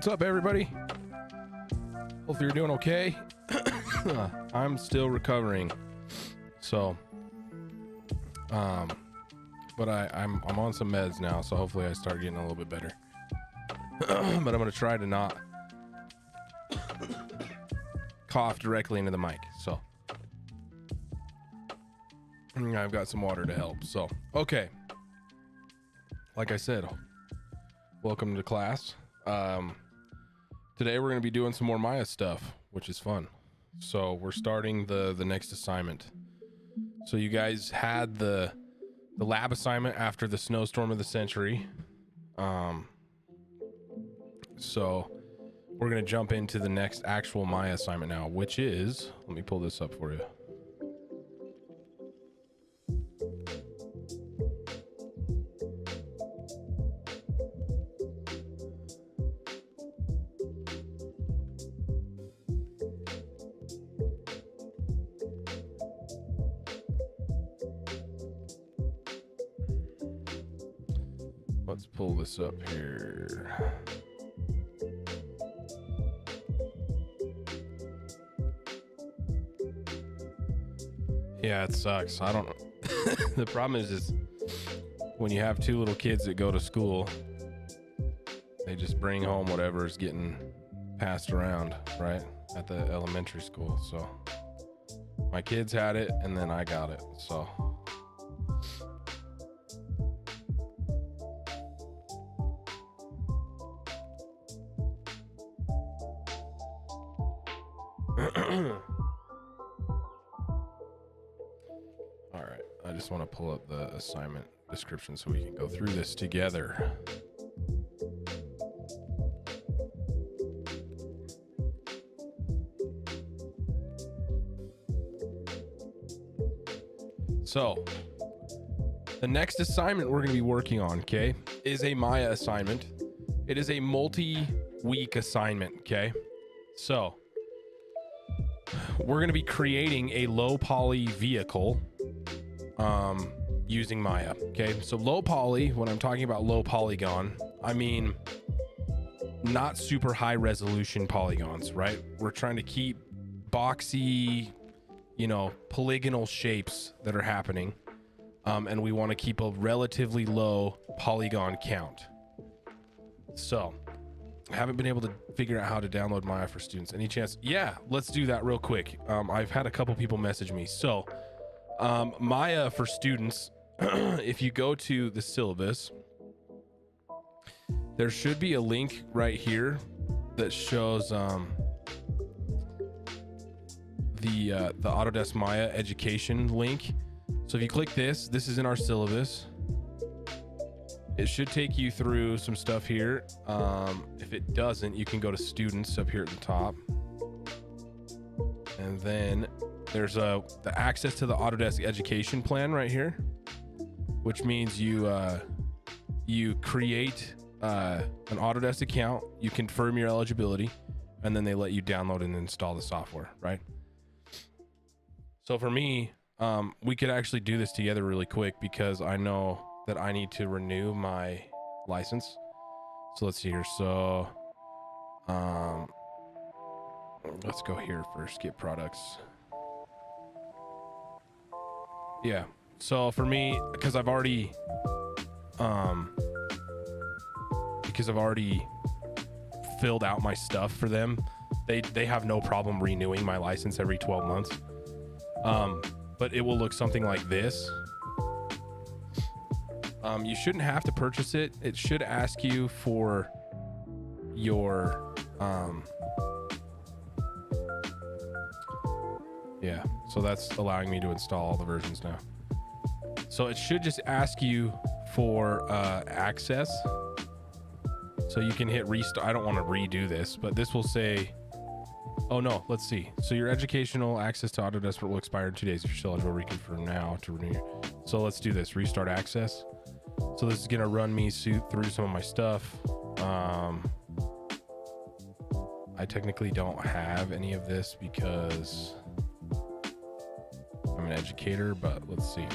What's up, everybody? Hopefully you're doing okay. I'm still recovering, so but I'm on some meds now, so hopefully I start getting a little bit better. But I'm gonna try to not cough directly into the mic. So I've got some water to help. So okay, like I said, welcome to class. Today we're going to be doing some more Maya stuff, which is fun. So we're starting the next assignment. So you guys had the lab assignment after the snowstorm of the century. So we're going to jump into the next actual Maya assignment now, which is, let me pull this up for you. Let's pull this up here. Yeah, it sucks. I don't know. The problem is when you have two little kids that go to school, they just bring home whatever is getting passed around, right? At the elementary school. So my kids had it and then I got it. So all right, I just want to pull up the assignment description so we can go through this together. So the next assignment we're going to be working on, okay, is a Maya assignment. It is a multi-week assignment, okay? So we're going to be creating a low poly vehicle using Maya, okay? So low poly, when I'm talking about low polygon, I mean not super high resolution polygons, right? We're trying to keep boxy, you know, polygonal shapes that are happening, and we want to keep a relatively low polygon count. So I haven't been able to figure out how to download Maya for students. Any chance? Yeah, let's do that real quick. I've had a couple people message me. So Maya for students, if you go to the syllabus, there should be a link right here that shows the Autodesk Maya education link. So if you click this is in our syllabus. It should take you through some stuff here. If it doesn't, you can go to students up here at the top. And then there's the access to the Autodesk education plan right here, which means you create an Autodesk account, you confirm your eligibility, and then they let you download and install the software, right? So for me, we could actually do this together really quick because I know that I need to renew my license. So let's see here. So let's go here first, get products. Yeah, so for me, because I've already filled out my stuff for them, they have no problem renewing my license every 12 months. But it will look something like this. You shouldn't have to purchase it. It should ask you for your yeah, so that's allowing me to install all the versions now. So it should just ask you for access, so you can hit restart. I don't want to redo this, but this will say, oh no, let's see. So your educational access to Autodesk will expire in 2 days. If you're still eligible, reconfirm now to renew. So let's do this, restart access. So this is gonna run me through some of my stuff. I technically don't have any of this because I'm an educator, but let's see.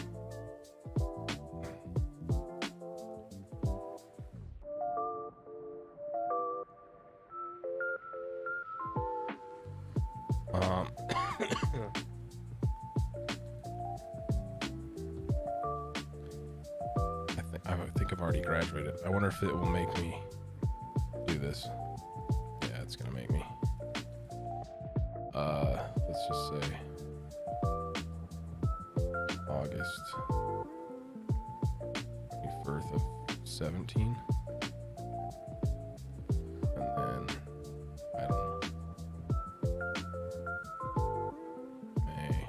I think I've already graduated. I wonder if it will make me do this. Yeah, it's gonna make me. Let's just say August 21st of 17. And then I don't know. May.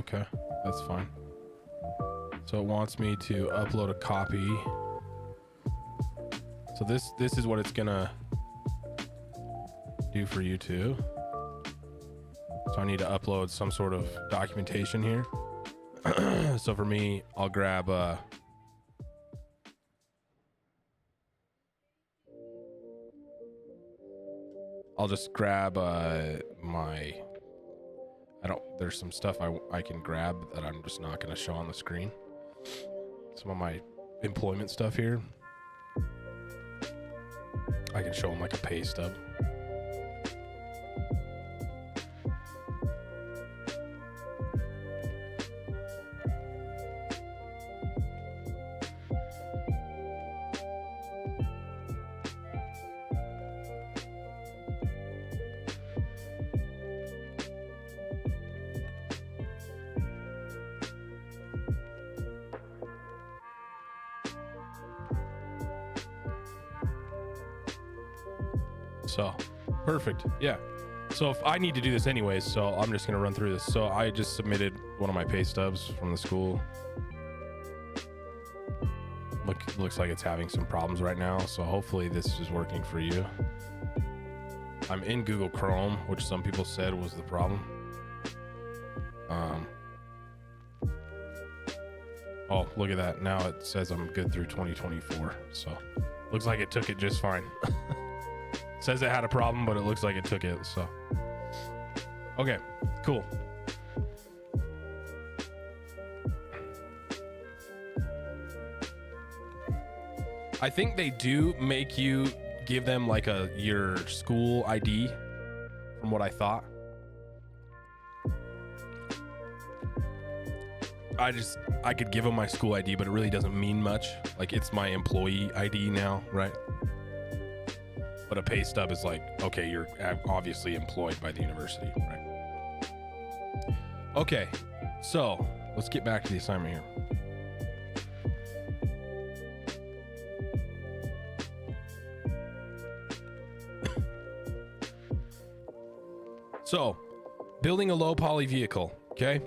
Okay, that's fine. So it wants me to upload a copy. So this is what it's gonna do for you too. So I need to upload some sort of documentation here. So for me, I'll grab I'll just grab there's some stuff I can grab that I'm just not going to show on the screen. Some of my employment stuff here. I can show them like a pay stub. So perfect. Yeah. So if I need to do this anyways, so I'm just going to run through this. So I just submitted one of my pay stubs from the school. Looks like it's having some problems right now. So hopefully this is working for you. I'm in Google Chrome, which some people said was the problem. Oh, look at that. Now it says I'm good through 2024. So looks like it took it just fine. Says it had a problem, but it looks like it took it. So, okay, cool. I think they do make you give them like your school ID, from what I thought. I could give them my school ID, but it really doesn't mean much. Like, it's my employee ID now, right? But a pay stub is like, okay, you're obviously employed by the university, right? Okay, so let's get back to the assignment here. So, building a low poly vehicle, okay?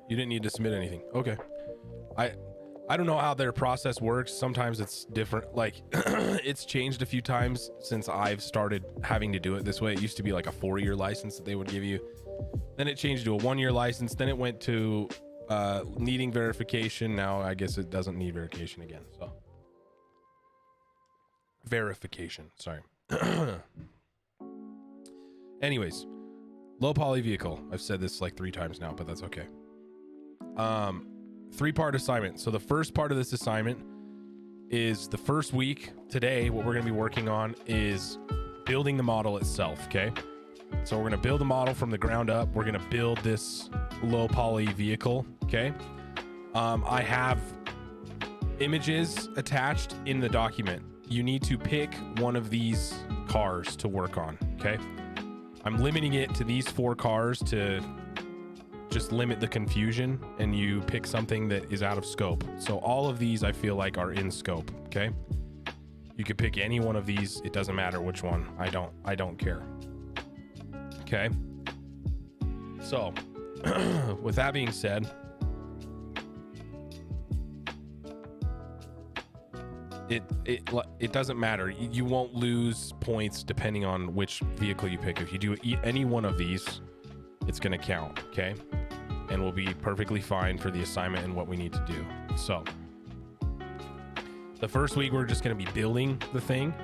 You didn't need to submit anything. Okay. I don't know how their process works. Sometimes it's different. Like, it's changed a few times since I've started having to do it this way. It used to be like a 4-year license that they would give you. Then it changed to a 1-year license. Then it went to needing verification. Now I guess it doesn't need verification again. So verification, sorry. Anyways, low poly vehicle. I've said this like 3 times now, but that's okay. 3-part assignment. So the first part of this assignment is the first week. Today, what we're going to be working on is building the model itself. Okay. So we're going to build a model from the ground up. We're going to build this low poly vehicle. Okay. I have images attached in the document. You need to pick one of these cars to work on. Okay. I'm limiting it to these 4 cars to just limit the confusion, and you pick something that is out of scope. So all of these I feel like are in scope. Okay. You could pick any one of these. It doesn't matter which one. I don't care. Okay. So with that being said, it doesn't matter. You won't lose points depending on which vehicle you pick. If you do any one of these, it's going to count. Okay. And we'll be perfectly fine for the assignment and what we need to do. So the first week, we're just going to be building the thing,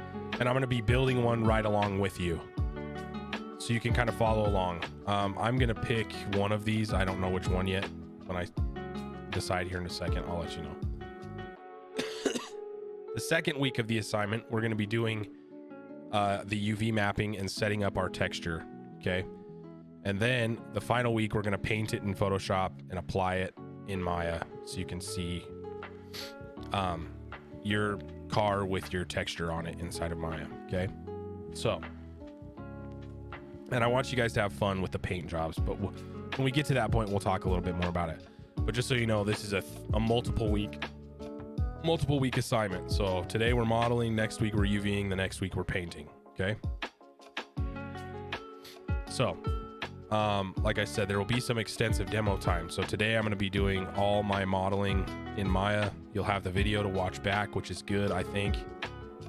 and I'm going to be building one right along with you, so you can kind of follow along. I'm going to pick one of these. I don't know which one yet. When I decide here in a second, I'll let you know. The second week of the assignment, we're going to be doing the UV mapping and setting up our texture. Okay. And then the final week, we're going to paint it in Photoshop and apply it in Maya, so you can see your car with your texture on it inside of Maya. Okay. So, and I want you guys to have fun with the paint jobs, but when we get to that point, we'll talk a little bit more about it. But just so you know, this is a multiple week assignment. So today we're modeling, next week we're UVing, the next week we're painting. Okay. So Like I said, there will be some extensive demo time. So today I'm going to be doing all my modeling in Maya. You'll have the video to watch back, which is good, I think.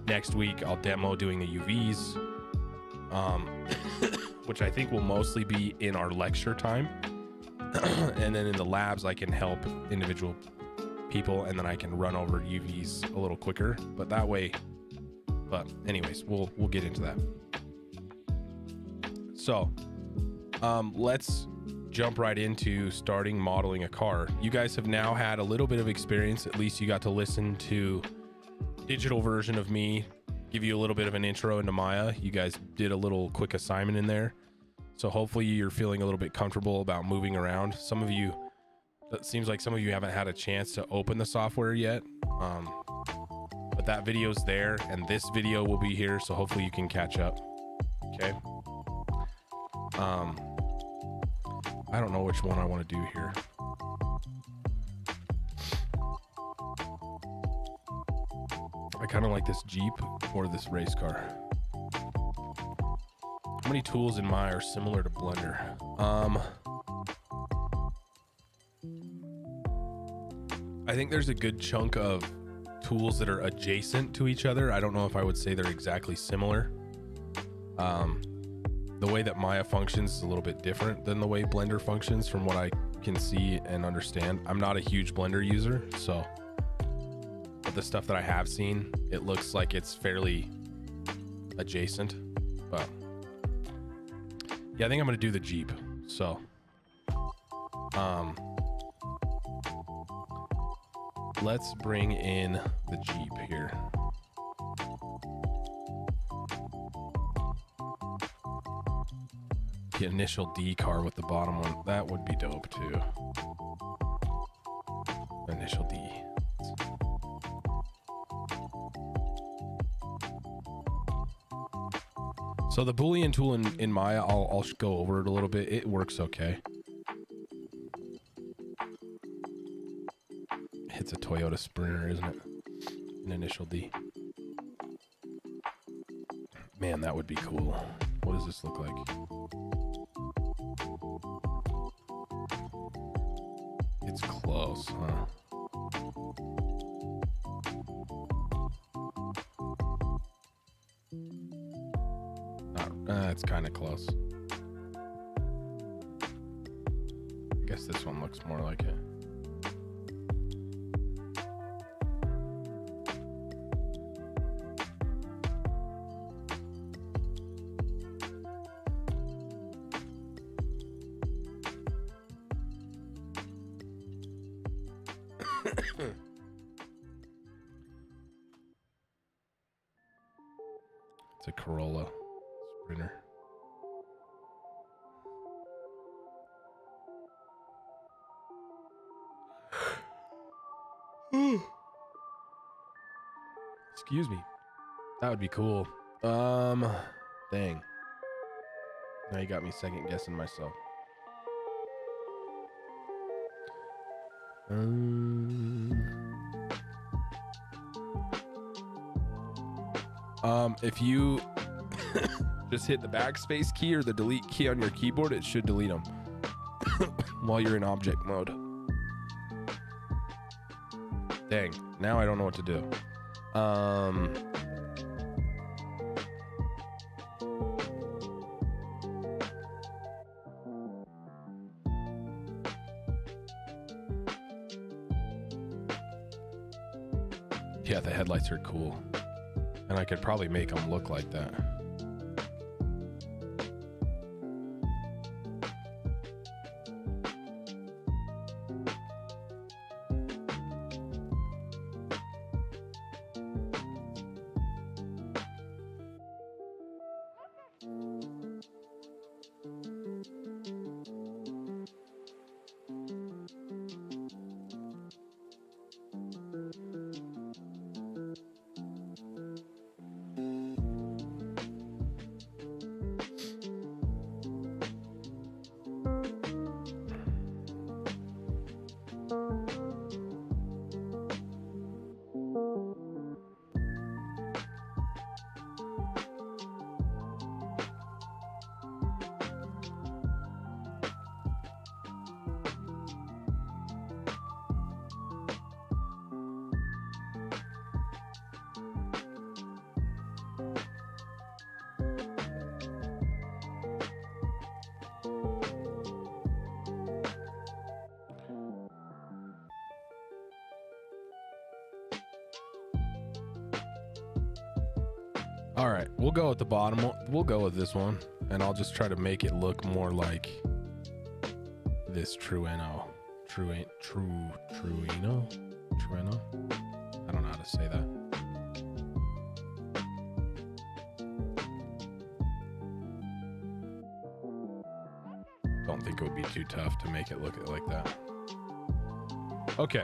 Next week I'll demo doing the UVs, which I think will mostly be in our lecture time. And then in the labs I can help individual people, and then I can run over UVs a little quicker, but that way. But anyways, we'll get into that. So let's jump right into starting modeling a car. You guys have now had a little bit of experience. At least you got to listen to digital version of me give you a little bit of an intro into Maya. You guys did a little quick assignment in there, so hopefully you're feeling a little bit comfortable about moving around. Some of you, it seems like some of you haven't had a chance to open the software yet, but that video's there and this video will be here, so hopefully you can catch up. Okay. I don't know which one I want to do here. I kind of like this Jeep or this race car. How many tools in Maya are similar to Blender? I think there's a good chunk of tools that are adjacent to each other. I don't know if I would say they're exactly similar. The way that Maya functions is a little bit different than the way Blender functions from what I can see and understand. I'm not a huge Blender user, so but the stuff that I have seen, it looks like it's fairly adjacent. But yeah, I think I'm gonna do the Jeep. So let's bring in the Jeep here. The initial D car with the bottom one, that would be dope too. Initial D. So the Boolean tool in Maya, I'll go over it a little bit. It works okay. It's a Toyota Sprinter, isn't it? An initial D. Man, that would be cool. What does this look like? It's close, huh? It's kind of close. I guess this one looks more like it. It's a Corolla Sprinter. Excuse me. That would be cool. Dang. Now you got me second guessing myself. If you just hit the backspace key or the delete key on your keyboard, it should delete them while you're in object mode. Dang, now I don't know what to do. Yeah, the headlights are cool. And I could probably make them look like that. All right, we'll go with the bottom one. We'll go with this one, and I'll just try to make it look more like this Trueno. Trueno? Trueno? I don't know how to say that. Don't think it would be too tough to make it look like that. Okay.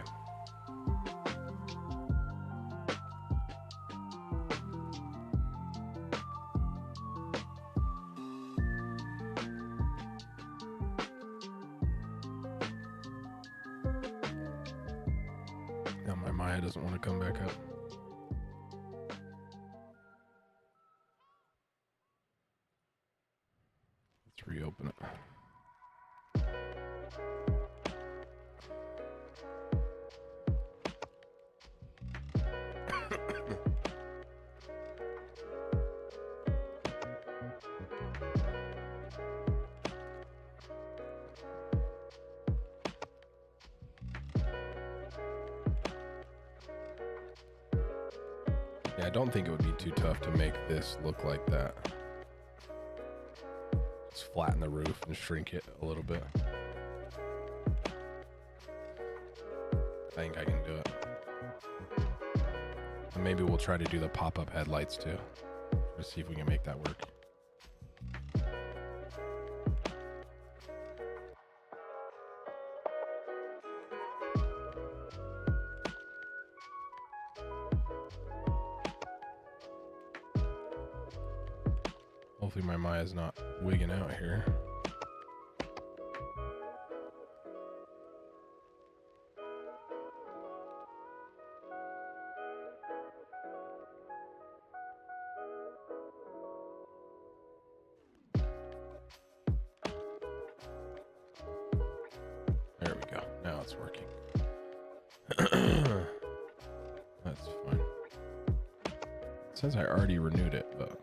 Now my Maya doesn't want to come back up. Let's reopen it. Yeah, I don't think it would be too tough to make this look like that. Just flatten the roof and shrink it a little bit. I think I can do it. And maybe we'll try to do the pop-up headlights too. Let's see if we can make that work. Hopefully my Maya's not wigging out here. There we go. Now it's working. That's fine. It says I already renewed it, but...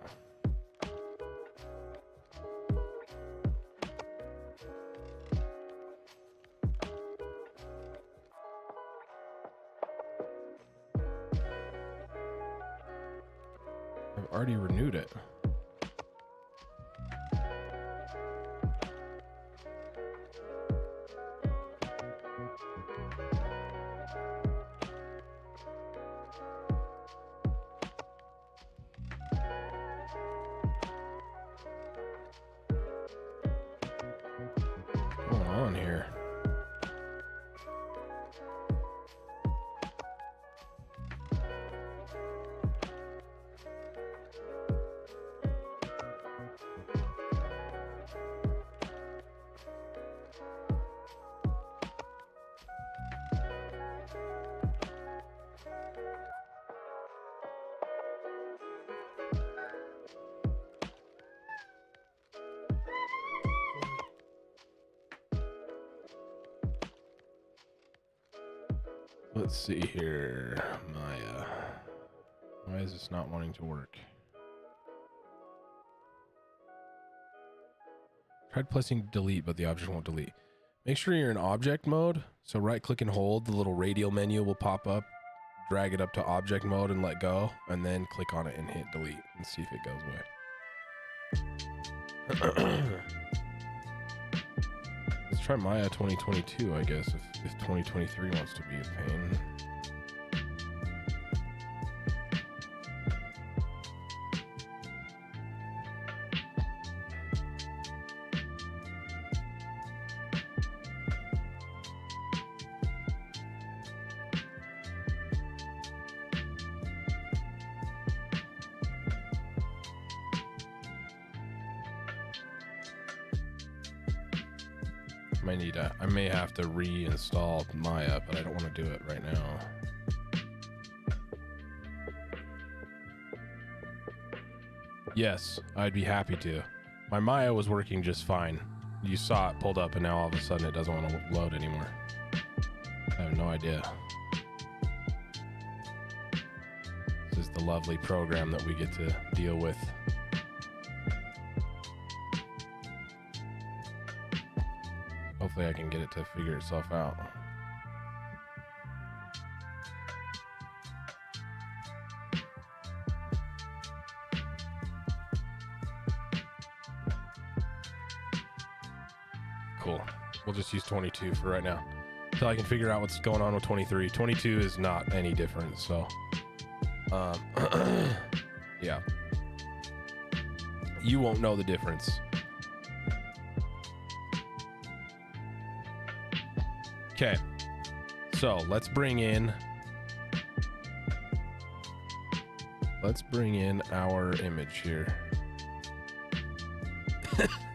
I've already renewed it. What's going on here? Let's see here, Maya. Why is this not wanting to work? Tried pressing delete, but the object won't delete. Make sure you're in object mode. So right click and hold, the little radial menu will pop up. Drag it up to object mode and let go, and then click on it and hit delete and see if it goes away. Let's try Maya 2022, I guess, if 2023 wants to be a pain. I may have to reinstall Maya, but I don't want to do it right now. Yes, I'd be happy to. My Maya was working just fine. You saw it pulled up and now all of a sudden it doesn't want to load anymore. I have no idea. This is the lovely program that we get to deal with. Hopefully I can get it to figure itself out. cool. We'll just use 22 for right now until I can figure out what's going on with 23. 22 is not any different, so yeah, you won't know the difference. Okay, so let's bring in our image here.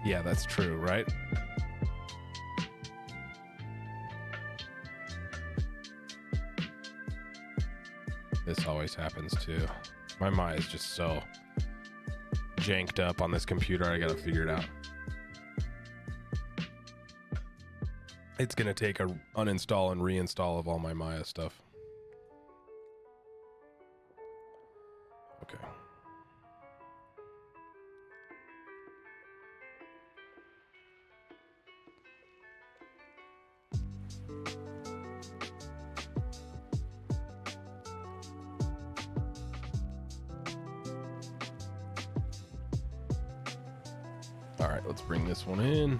Yeah, that's true, right? This always happens too. My Maya is just so janked up on this computer. I gotta figure it out. It's gonna take a uninstall and reinstall of all my Maya stuff. Okay. All right, let's bring this one in.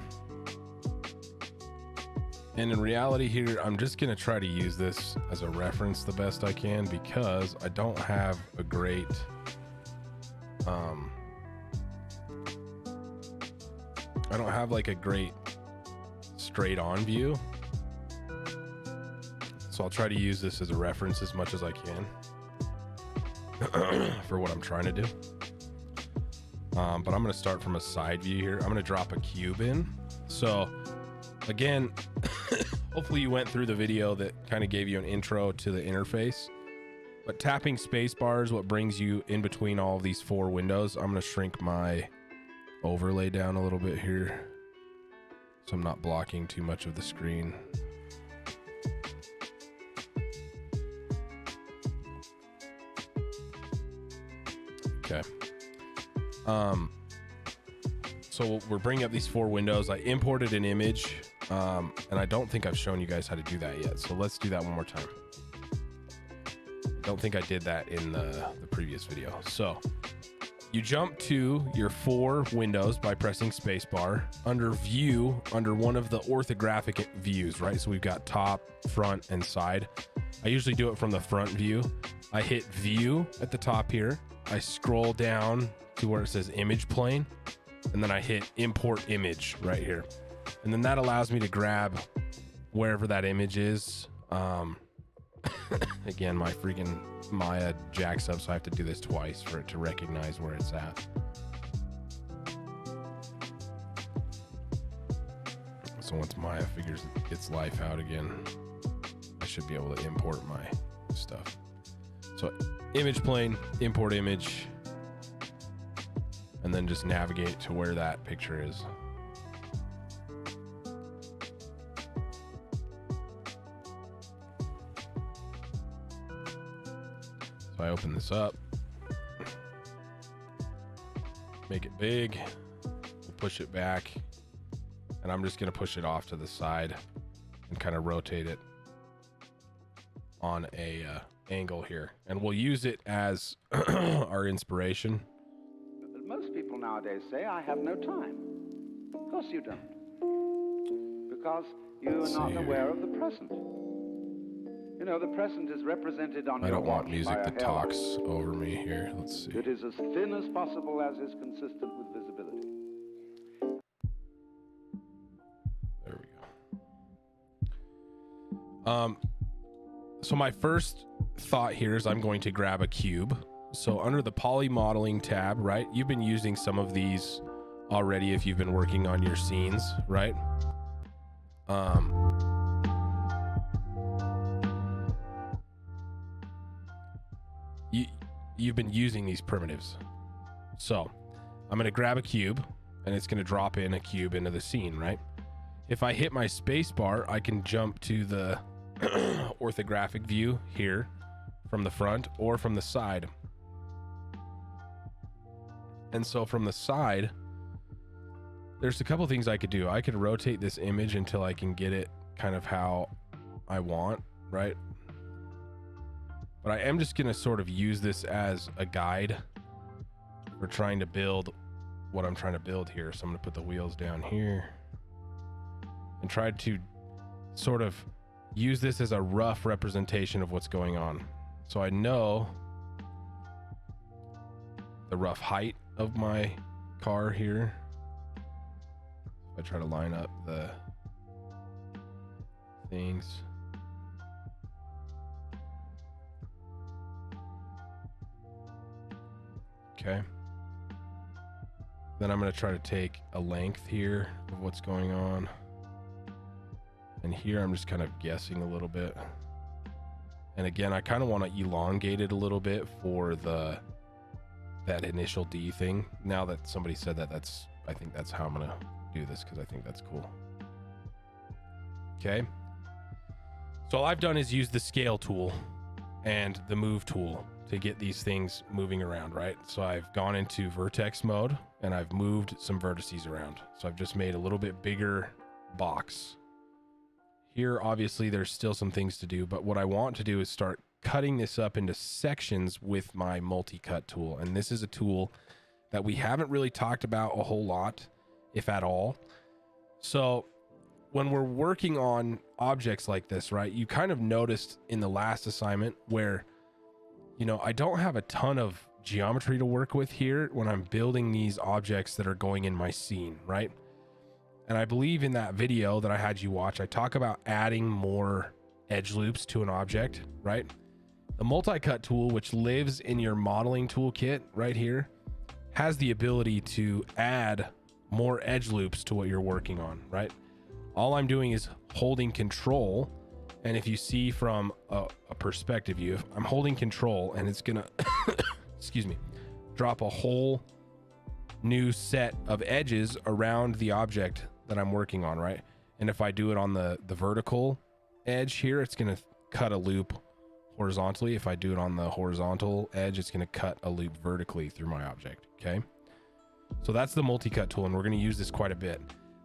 And in reality here, I'm just gonna try to use this as a reference the best I can because I don't have a great, I don't have like a great straight on view. So I'll try to use this as a reference as much as I can for what I'm trying to do. But I'm gonna start from a side view here. I'm gonna drop a cube in. So again, hopefully you went through the video that kind of gave you an intro to the interface, but tapping spacebar is what brings you in between all of these four windows. I'm going to shrink my overlay down a little bit here so I'm not blocking too much of the screen. Okay. So we're bringing up these four windows. I imported an image, and I don't think I've shown you guys how to do that yet. So let's do that one more time. I don't think I did that in the previous video. So you jump to your four windows by pressing spacebar. Under view, under one of the orthographic views, right? So we've got top, front, and side. I usually do it from the front view. I hit view at the top here. I scroll down to where it says image plane, and then I hit import image right here. And then that allows me to grab wherever that image is. Again, my freaking Maya jacks up, so I have to do this twice for it to recognize where it's at. So once Maya figures its life out again, I should be able to import my stuff. So image plane, import image, and then just navigate to where that picture is. So I open this up, make it big, we'll push it back, and I'm just going to push it off to the side and kind of rotate it on a angle here, and we'll use it as our inspiration. Most people nowadays say, I have no time. Of course you don't, because you are not aware of the present. You know, the present is represented on I your don't want watch music by a that halo. talks over me here. Let's see. It is as thin as possible, as is consistent with visibility. There we go. So my first thought here is I'm going to grab a cube. So under the poly modeling tab, right? You've been using some of these already if you've been working on your scenes, right? You've been using these primitives. So I'm going to grab a cube, and it's going to drop in a cube into the scene, right? If I hit my space bar, I can jump to the orthographic view here from the front or from the side. And so from the side, there's a couple things I could do. I could rotate this image until I can get it kind of how I want, right? But I am just going to sort of use this as a guide for trying to build what I'm trying to build here. So I'm going to put the wheels down here. and tried to sort of use this as a rough representation of what's going on. So I know the rough height of my car here. I try to line up the things. Okay. Then I'm going to try to take a length here of what's going on. And here I'm just kind of guessing a little bit. And again, I kind of want to elongate it a little bit for that initial D thing. Now that somebody said that, I think that's how I'm going to do this, because I think that's cool. Okay. So all I've done is use the scale tool and the move tool to get these things moving around, right? So I've gone into vertex mode and I've moved some vertices around. So I've just made a little bit bigger box. Here, obviously, there's still some things to do, but what I want to do is start cutting this up into sections with my multi-cut tool. And this is a tool that we haven't really talked about a whole lot, if at all. So when we're working on objects like this, right, you kind of noticed in the last assignment where, you know, I don't have a ton of geometry to work with here when I'm building these objects that are going in my scene, right? And I believe in that video that I had you watch, I talk about adding more edge loops to an object, right? The multi-cut tool, which lives in your modeling toolkit right here, has the ability to add more edge loops to what you're working on, right? All I'm doing is holding control. And if you see from a perspective view, I'm holding control and it's gonna, excuse me, drop a whole new set of edges around the object that I'm working on, right? And if I do it on the vertical edge here, it's gonna cut a loop horizontally. If I do it on the horizontal edge, it's gonna cut a loop vertically through my object, okay? So that's the multi-cut tool, and we're gonna use this quite a bit.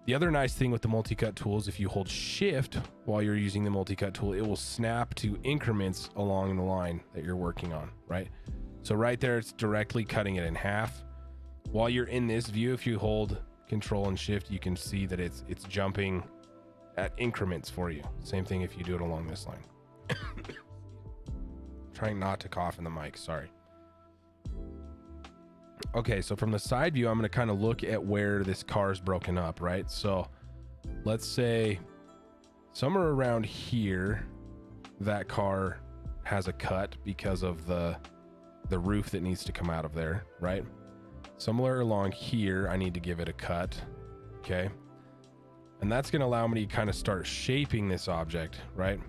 The other nice thing with the multi-cut tool is if you hold shift while you're using the multi-cut tool, it will snap to increments along the line that you're working on, right? So right there, it's directly cutting it in half. While you're in this view, if you hold control and shift, you can see that it's jumping at increments for you. Same thing if you do it along this line. Trying not to cough in the mic, sorry. Okay, so from the side view, I'm going to kind of look at where this car is broken up, right? So let's say somewhere around here, that car has a cut because of the roof that needs to come out of there, right? Somewhere along here, I need to give it a cut, okay? And that's going to allow me to kind of start shaping this object, right?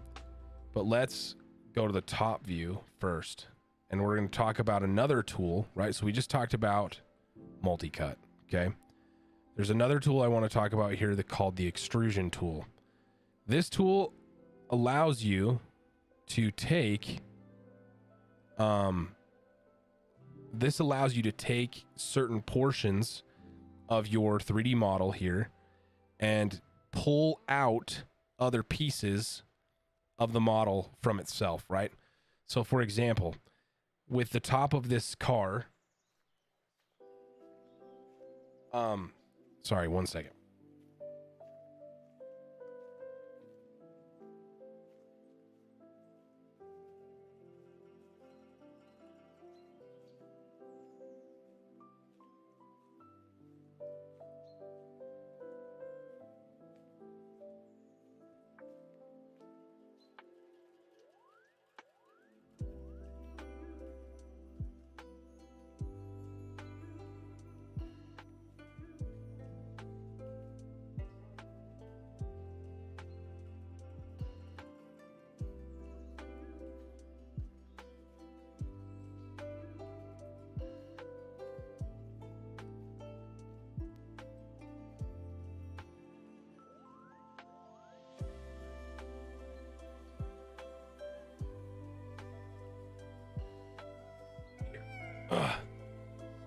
But let's go to the top view first. And we're going to talk about another tool, right? So we just talked about multi-cut, okay? There's another tool I want to talk about here that called the extrusion tool. This tool allows you to take, certain portions of your 3D model here and pull out other pieces of the model from itself, right? So for example, with the top of this car, sorry, one second.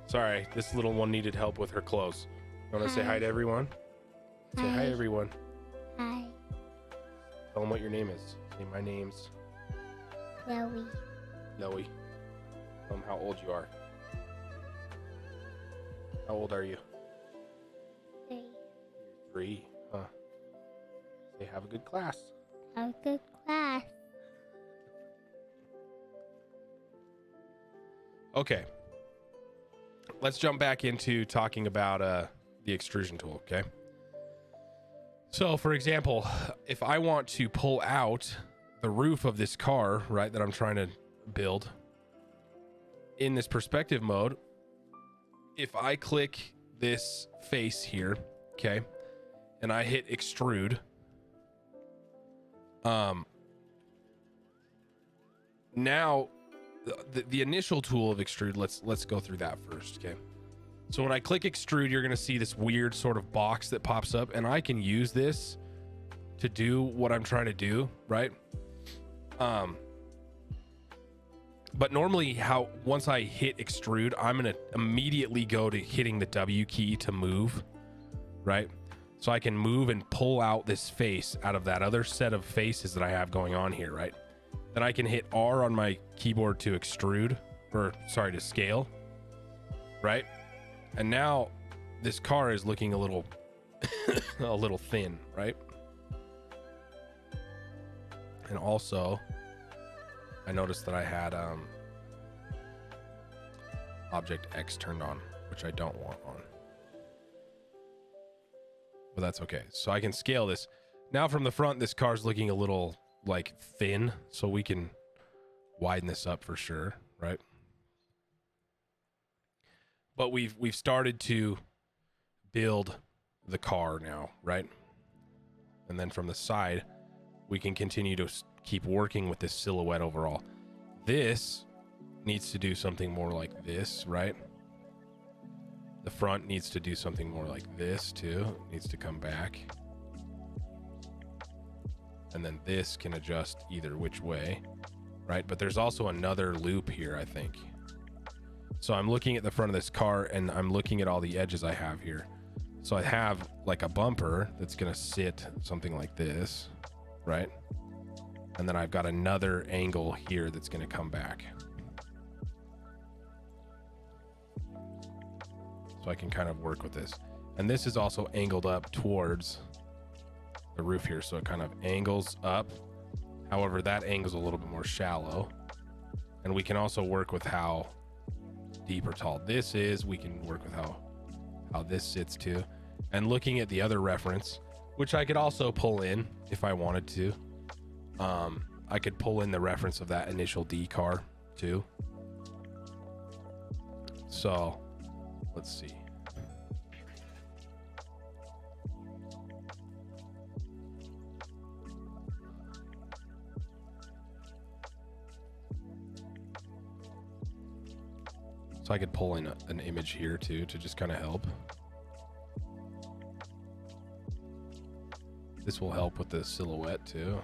Sorry, this little one needed help with her clothes. You want to say hi to everyone? Say hi, everyone. Hi. Tell them what your name is. Say, my name's Chloe. Chloe. Tell them how old you are. How old are you? 3. 3, huh? Say have a good class. Have a good class. Okay. Let's jump back into talking about the extrusion tool, okay? So, for example, if I want to pull out the roof of this car, right, that I'm trying to build in this perspective mode, if I click this face here, okay, and I hit extrude, now the initial tool of extrude, let's go through that first, okay? So when I click extrude, you're gonna see this weird sort of box that pops up, and I can use this to do what I'm trying to do, right? But normally once I hit extrude, I'm gonna immediately go to hitting the W key to move, right? So I can move and pull out this face out of that other set of faces that I have going on here, right? Then I can hit R on my keyboard to extrude, to scale, right? And now this car is looking a little a little thin, right? And also I noticed that I had Object X turned on, which I don't want on. But that's okay. So I can scale this. Now from the front, this car's looking a little like thin, so we can widen this up for sure, right? But we've started to build the car now, right? And then from the side, we can continue to keep working with this silhouette overall. This needs to do something more like this, right? The front needs to do something more like this too. It needs to come back. And then this can adjust either which way, right? But there's also another loop here, I think. So I'm looking at the front of this car and I'm looking at all the edges I have here. So I have like a bumper that's gonna sit something like this, right? And then I've got another angle here that's gonna come back. So I can kind of work with this. And this is also angled up towards the roof here. So it kind of angles up. However, that angle's a little bit more shallow. And we can also work with how deep or tall this is. We can work with how this sits too. And looking at the other reference, which I could also pull in if I wanted to. I could pull in the reference of that initial D car too. So let's see. So I could pull in an image here too to just kind of help. This will help with the silhouette too.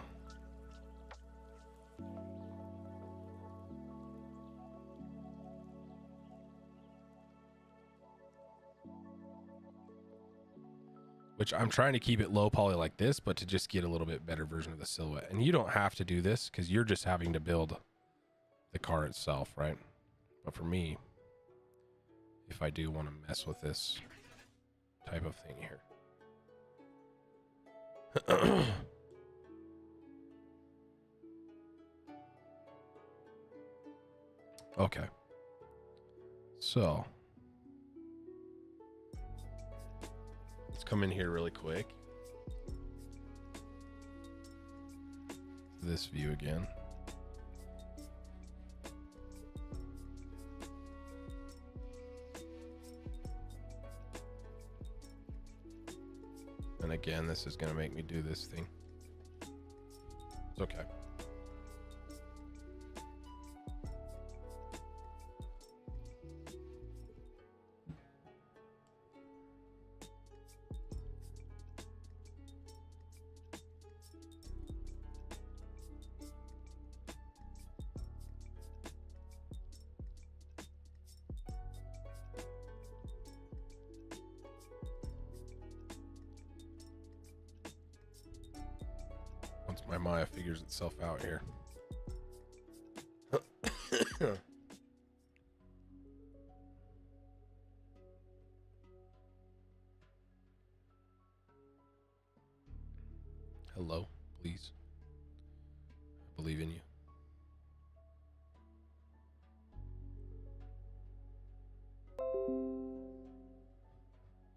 Which I'm trying to keep it low poly like this, but to just get a little bit better version of the silhouette. And you don't have to do this because you're just having to build the car itself, right? But for me, if I do want to mess with this type of thing here. Okay. So let's come in here really quick. This view again. And again, this is going to make me do this thing. It's okay. Once my Maya figures itself out here. Hello, please. I believe in you.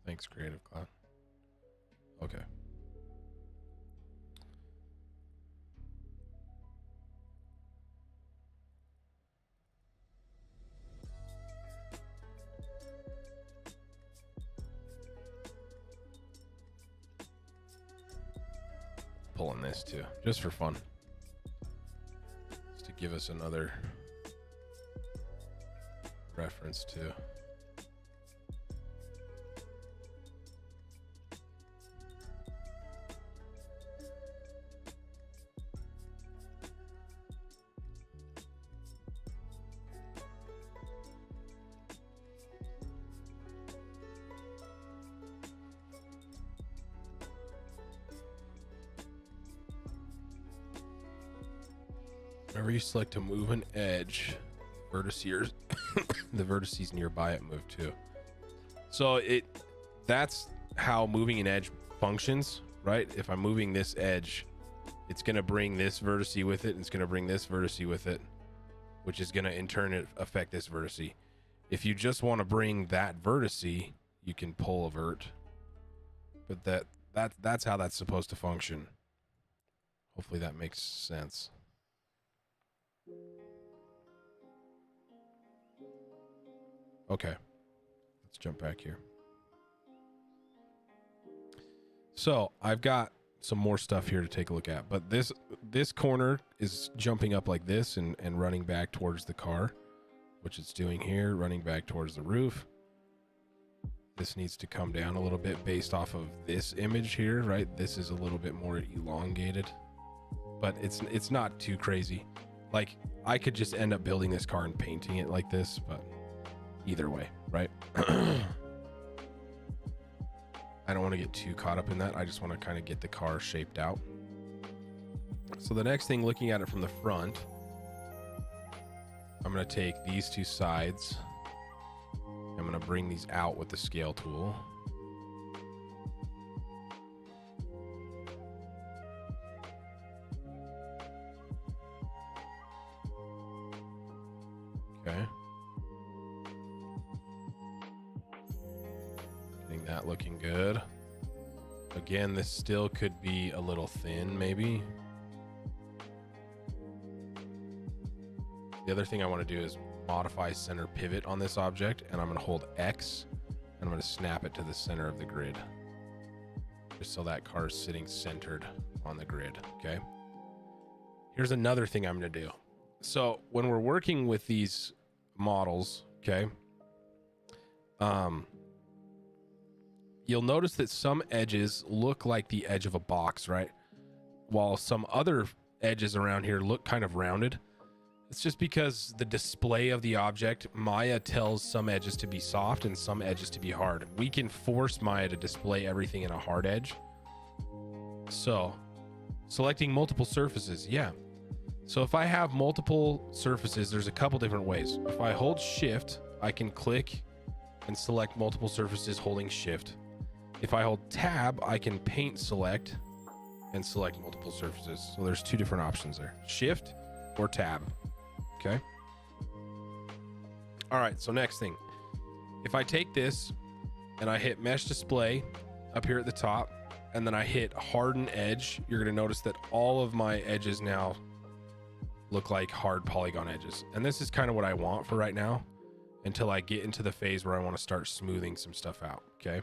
Thanks, Creative Cloud. Okay. Pulling this too, just for fun. Just to give us another reference to. Whenever you select to move an edge, vertices, the vertices nearby it move too. So that's how moving an edge functions, right? If I'm moving this edge, it's going to bring this vertice with it, and it's going to bring this vertice with it, which is going to in turn affect this vertice. If you just want to bring that vertice, you can pull a vert, but that's how that's supposed to function. Hopefully that makes sense. Okay, let's jump back here. So I've got some more stuff here to take a look at, but this corner is jumping up like this and running back towards the car, which it's doing here, running back towards the roof. This needs to come down a little bit based off of this image here, right? This is a little bit more elongated, but it's not too crazy. Like, I could just end up building this car and painting it like this, but either way, right? I don't want to get too caught up in that. I just want to kind of get the car shaped out. So the next thing, looking at it from the front, I'm going to take these two sides. I'm going to bring these out with the scale tool. Okay. Getting that looking good. Again, this still could be a little thin, maybe. The other thing I want to do is modify center pivot on this object, and I'm going to hold X, and I'm going to snap it to the center of the grid, just so that car is sitting centered on the grid. Okay. Here's another thing I'm going to do. So when we're working with these models, okay, you'll notice that some edges look like the edge of a box, right? While some other edges around here look kind of rounded. It's just because the display of the object, Maya tells some edges to be soft and some edges to be hard. We can force Maya to display everything in a hard edge. So selecting multiple surfaces, yeah. So if I have multiple surfaces, there's a couple different ways. If I hold shift, I can click and select multiple surfaces holding shift. If I hold tab, I can paint select and select multiple surfaces. So there's two different options there, shift or tab. Okay. All right. So next thing, if I take this and I hit mesh display up here at the top, and then I hit harden edge, you're going to notice that all of my edges now look like hard polygon edges. And this is kind of what I want for right now until I get into the phase where I want to start smoothing some stuff out. Okay.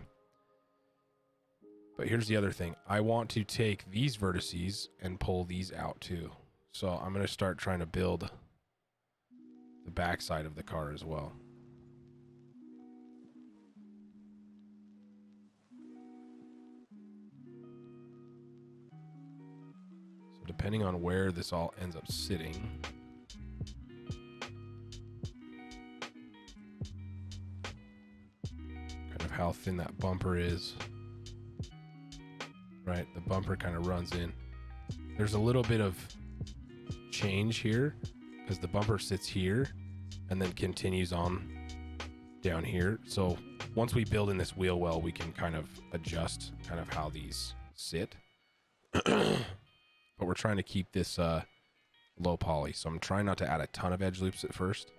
But here's the other thing. I want to take these vertices and pull these out too. So I'm going to start trying to build the backside of the car as well. So depending on where this all ends up sitting, kind of how thin that bumper is, right? The bumper kind of runs in. There's a little bit of change here because the bumper sits here and then continues on down here. So once we build in this wheel well, we can kind of adjust kind of how these sit. But we're trying to keep this low poly, so I'm trying not to add a ton of edge loops at first.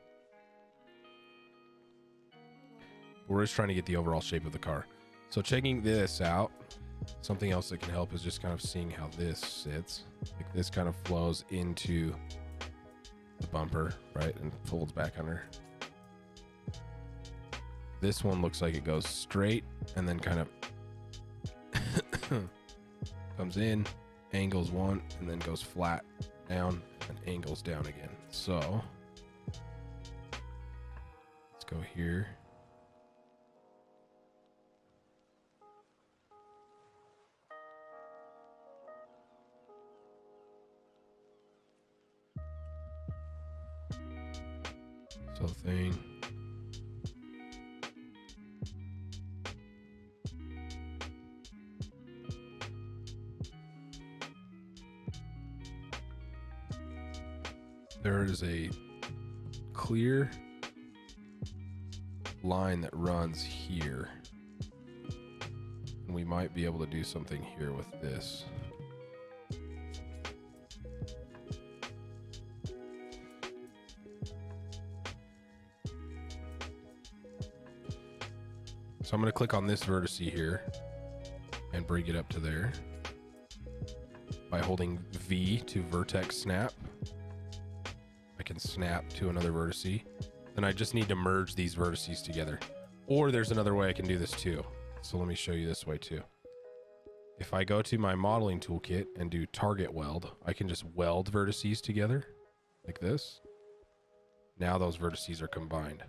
We're just trying to get the overall shape of the car. So checking this out, something else that can help is just kind of seeing how this sits. Like this kind of flows into the bumper, right, and folds back under. This one looks like it goes straight and then kind of comes in, angles one, and then goes flat down and angles down again. So let's go here. So thing. There is a clear line that runs here. And we might be able to do something here with this. So I'm going to click on this vertex here and bring it up to there by holding V to vertex snap. I can snap to another vertex. Then I just need to merge these vertices together. Or there's another way I can do this too. So let me show you this way too. If I go to my modeling toolkit and do target weld, I can just weld vertices together like this. Now those vertices are combined.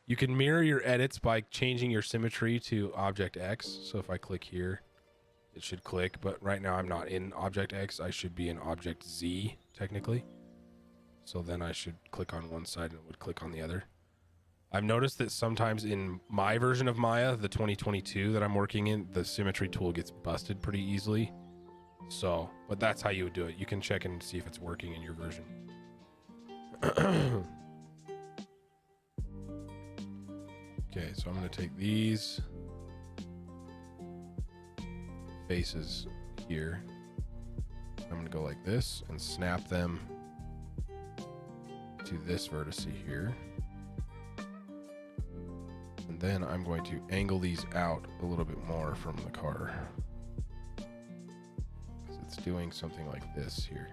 You can mirror your edits by changing your symmetry to Object X. So if I click here, it should click, but right now I'm not in Object X. I should be in Object Z technically. So then I should click on one side and it would click on the other. I've noticed that sometimes in my version of Maya, the 2022 that I'm working in, the symmetry tool gets busted pretty easily. So, but that's how you would do it. You can check and see if it's working in your version. Okay, so I'm going to take these faces here. I'm going to go like this and snap them to this vertex here. And then I'm going to angle these out a little bit more from the car. Because it's doing something like this here.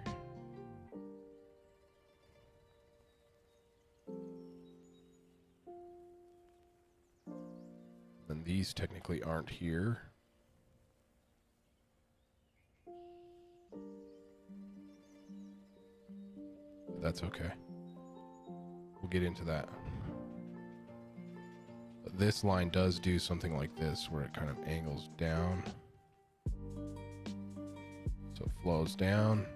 And these technically aren't here. But that's okay. We'll get into that. But this line does do something like this, where it kind of angles down. So it flows down.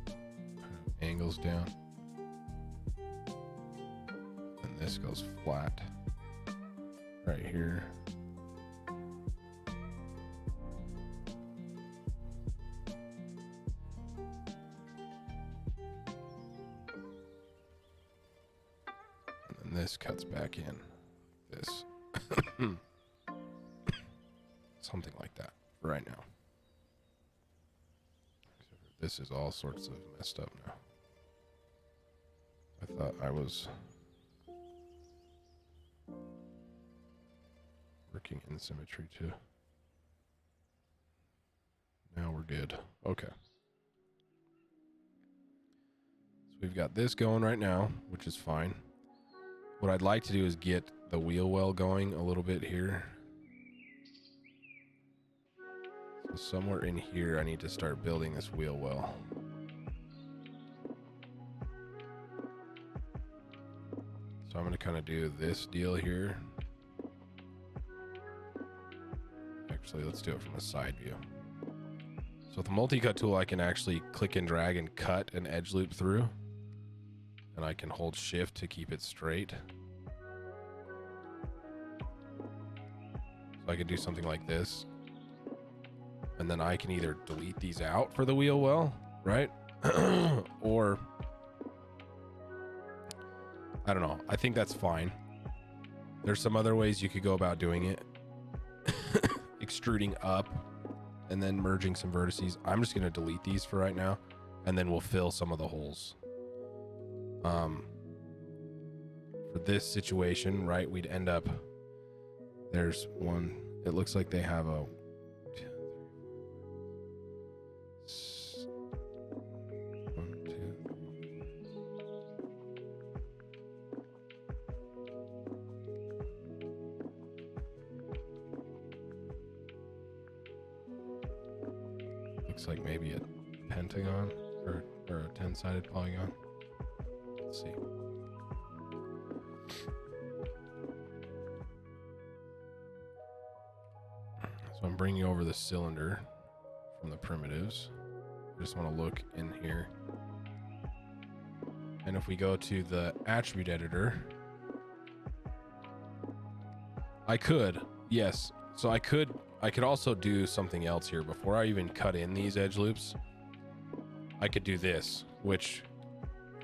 Kind of angles down. And this goes flat right here. This cuts back in this. Something like that for right now. This is all sorts of messed up now. I thought I was working in symmetry too. Now we're good. Okay. So we've got this going right now, which is fine. What I'd like to do is get the wheel well going a little bit here. So somewhere in here, I need to start building this wheel well. So I'm going to kind of do this deal here. Actually, let's do it from a side view. So with the multi-cut tool, I can actually click and drag and cut an edge loop through. And I can hold shift to keep it straight. So I can do something like this. And then I can either delete these out for the wheel well, right? Or, I don't know. I think that's fine. There's some other ways you could go about doing it. Extruding up and then merging some vertices. I'm just going to delete these for right now, and then we'll fill some of the holes. For this situation, right, we'd end up, there's one, it looks like they have a 1, 2. Looks like maybe a pentagon or a 10-sided polygon. Let's see. So I'm bringing over the cylinder from the primitives. I just want to look in here. And if we go to the attribute editor, I could, yes. So I could also do something else here before I even cut in these edge loops. I could do this, which,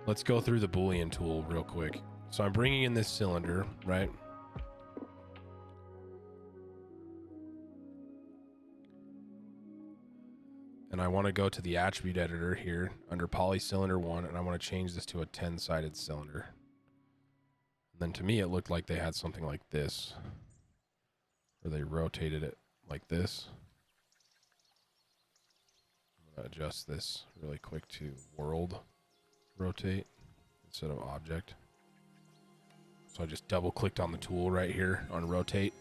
let's go through the Boolean tool real quick. So I'm bringing in this cylinder, right? And I want to go to the attribute editor here under poly cylinder 1, and I want to change this to a 10-sided cylinder. And then to me, it looked like they had something like this, where they rotated it like this. I'm going to adjust this really quick to world rotate instead of object. So I just double clicked on the tool right here on rotate,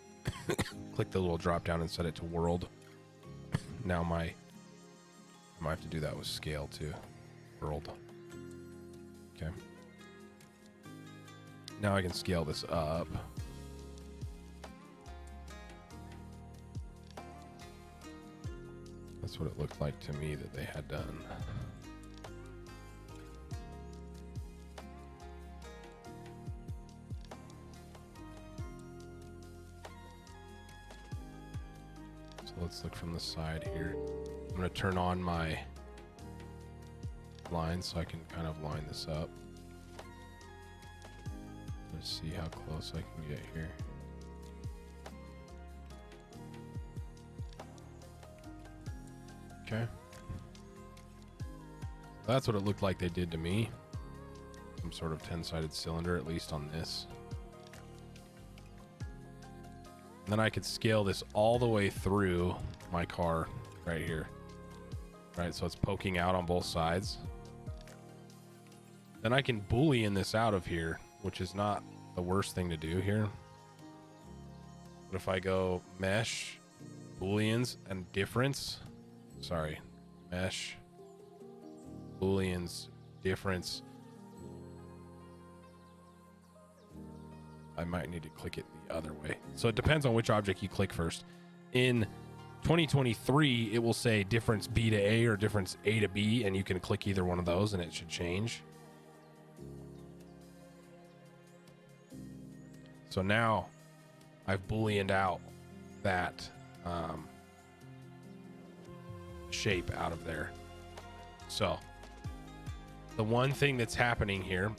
click the little drop down and set it to world. Now I might have to do that with scale too. World. Okay. Now I can scale this up. That's what it looked like to me that they had done. So let's look from the side here. I'm going to turn on my line so I can kind of line this up. Let's see how close I can get here. Okay. That's what it looked like they did to me. Some sort of 10-sided cylinder, at least on this. And then I could scale this all the way through my car right here. Right, so it's poking out on both sides. Then I can Boolean this out of here, which is not the worst thing to do here. But if I go mesh, Booleans, and difference, sorry, mesh, Booleans, difference, I might need to click it the other way. So it depends on which object you click first. In 2023, it will say difference B to A or difference A to B, and you can click either one of those and it should change. So now I've Booleaned out that shape out of there. So the one thing that's happening here,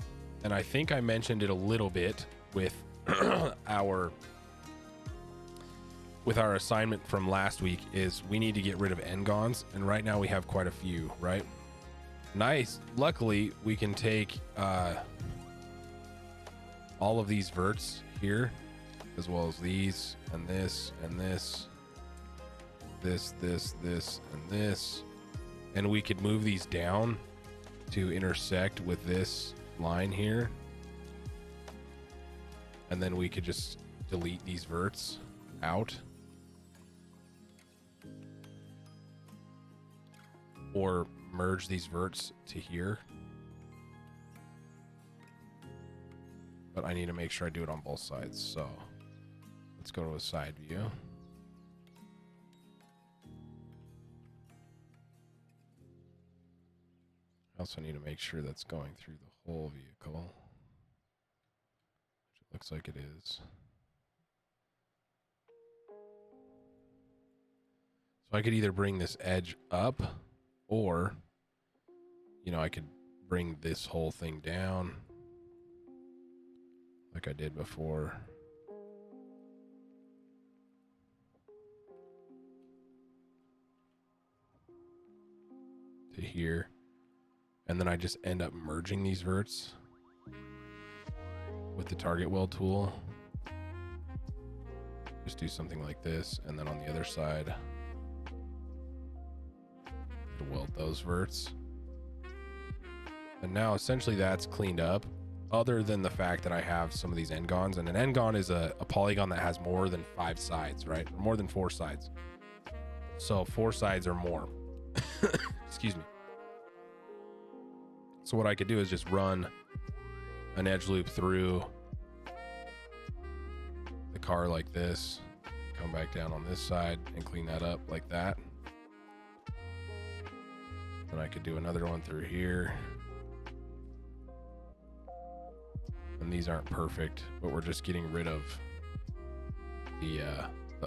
and I think I mentioned it a little bit with our assignment from last week, is we need to get rid of n-gons, and right now we have quite a few, right? Nice. Luckily, we can take all of these verts here, as well as these, and this, and this, and this, and we could move these down to intersect with this line here, and then we could just delete these verts out. Or merge these verts to here. But I need to make sure I do it on both sides. So let's go to a side view. I also need to make sure that's going through the whole vehicle, which it looks like it is. So I could either bring this edge up, or, you know, I could bring this whole thing down like I did before. to here. And then I just end up merging these verts with the target weld tool. Just do something like this, and then on the other side, weld those verts. And now essentially that's cleaned up, other than the fact that I have some of these n-gons, and an n-gon is a polygon that has more than 5 sides, right? More than 4 sides. So 4 sides or more. Excuse me. So what I could do is just run an edge loop through the car like this, come back down on this side and clean that up like that. Then I could do another one through here. And these aren't perfect, but we're just getting rid of the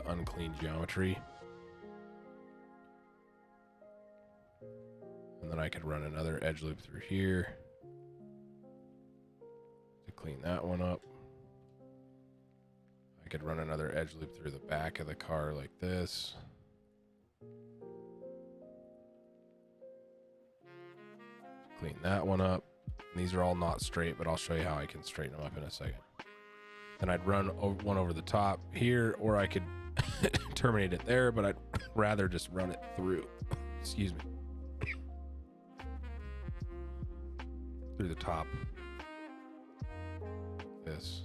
unclean geometry. And then I could run another edge loop through here to clean that one up. I could run another edge loop through the back of the car like this. Clean that one up. And these are all not straight, but I'll show you how I can straighten them up in a second. Then I'd run one over the top here, or I could terminate it there, but I'd rather just run it through. Excuse me. Through the top. This.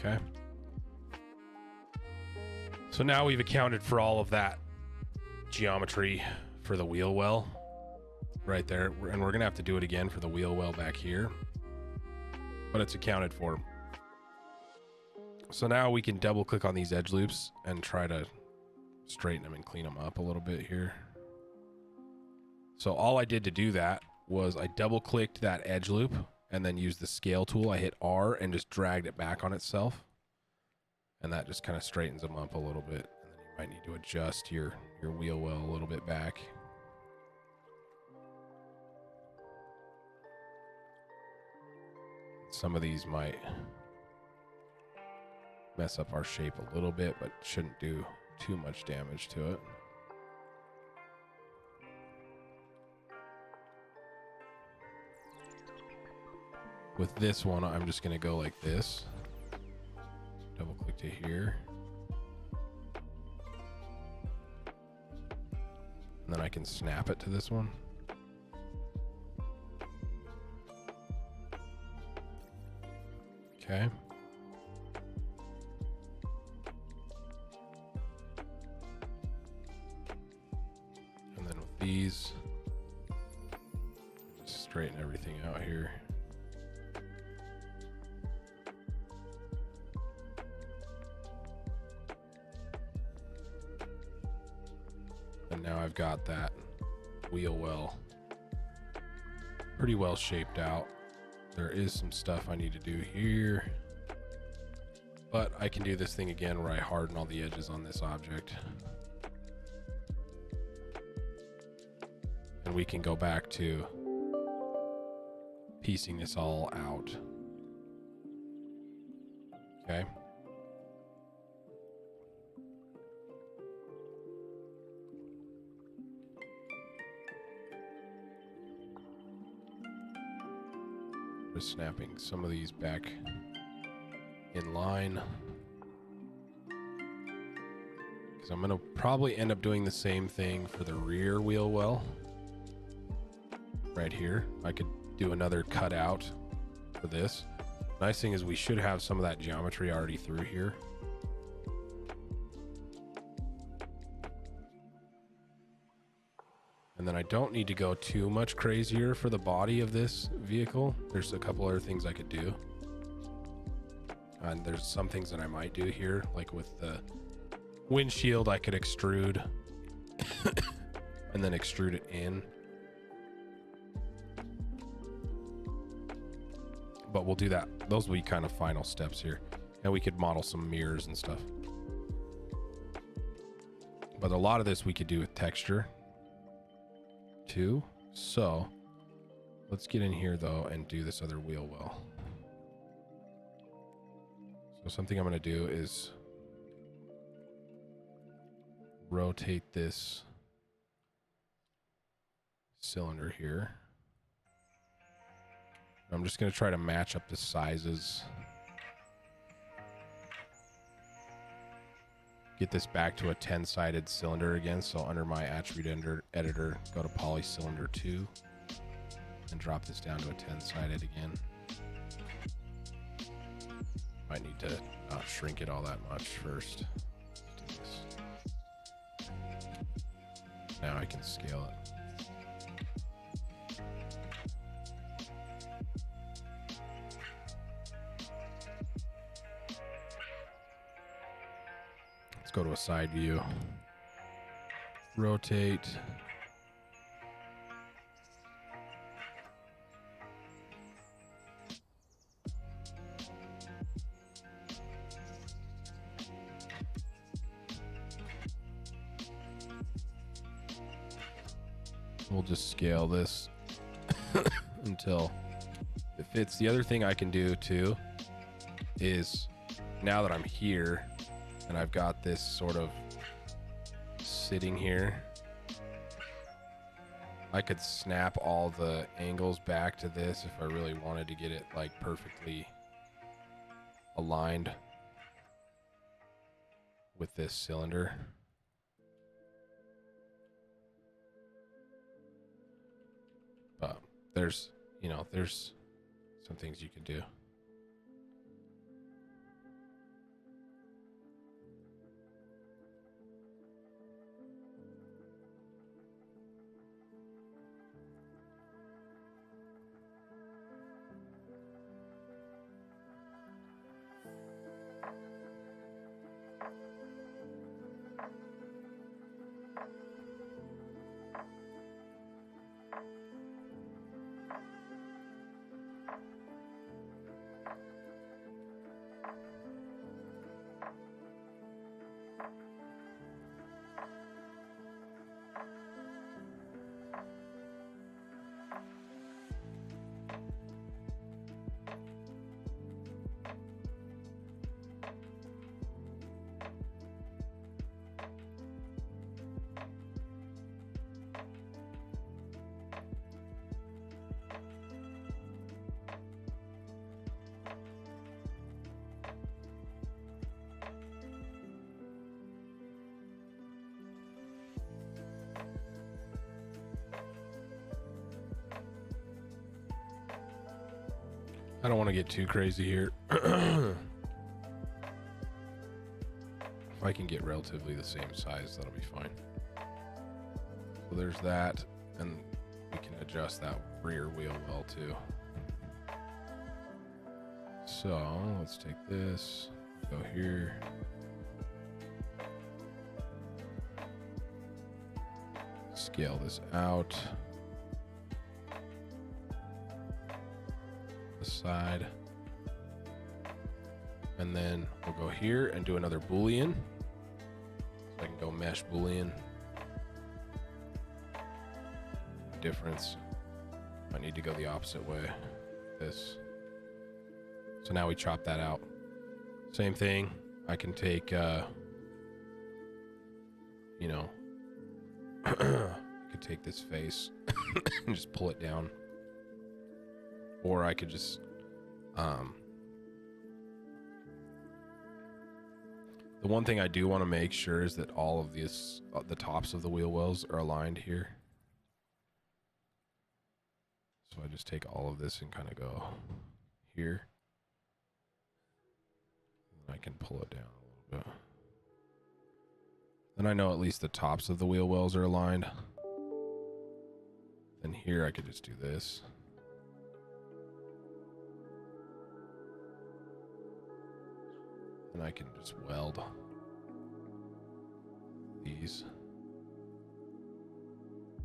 Okay. So now we've accounted for all of that geometry for the wheel well right there. And we're going to have to do it again for the wheel well back here, but it's accounted for. So now we can double click on these edge loops and try to straighten them and clean them up a little bit here. So all I did to do that was I double clicked that edge loop and then used the scale tool. I hit R and just dragged it back on itself. And that just kind of straightens them up a little bit. And then you might need to adjust your wheel well a little bit back. Some of these might mess up our shape a little bit, but shouldn't do too much damage to it. With this one, I'm just going to go like this. Double click to here. And then I can snap it to this one. Okay. And then with these, just straighten everything out here. And now I've got that wheel well pretty well shaped out. There is some stuff I need to do here, but I can do this thing again where I harden all the edges on this object. And we can go back to piecing this all out. Okay. Just snapping some of these back in line, because I'm going to probably end up doing the same thing for the rear wheel well right here. I could do another cutout for this. Nice thing is we should have some of that geometry already through here. And then I don't need to go too much crazier for the body of this vehicle. There's a couple other things I could do. And there's some things that I might do here, like with the windshield, I could extrude and then extrude it in. But we'll do that. Those will be kind of final steps here. And we could model some mirrors and stuff. But a lot of this we could do with texture too. So let's get in here though and do this other wheel well. So something I'm going to do is rotate this cylinder here. I'm just going to try to match up the sizes. Get this back to a 10-sided cylinder again. So under my attribute editor, go to poly cylinder 2 and drop this down to a 10-sided again. Might need to not shrink it all that much first. Let's do this. Now I can scale it. Go to a side view, rotate, we'll just scale this until it fits. The other thing I can do too is, now that I'm here and I've got this sort of sitting here, I could snap all the angles back to this if I really wanted to get it like perfectly aligned with this cylinder. But there's some things you can do. I don't want to get too crazy here. If I can get relatively the same size, that'll be fine. So there's that, and we can adjust that rear wheel well too. So let's take this, go here. Scale this out. Side, and then we'll go here and do another Boolean. So I can go mesh Boolean. Difference. I need to go the opposite way. This. So now we chop that out. Same thing. I can take, I could take this face and just pull it down. Or I could just, the one thing I do want to make sure is that all of these, the tops of the wheel wells are aligned here. So I just take all of this and kind of go here. And I can pull it down a little bit. Then I know at least the tops of the wheel wells are aligned. Then here I could just do this. And I can just weld these.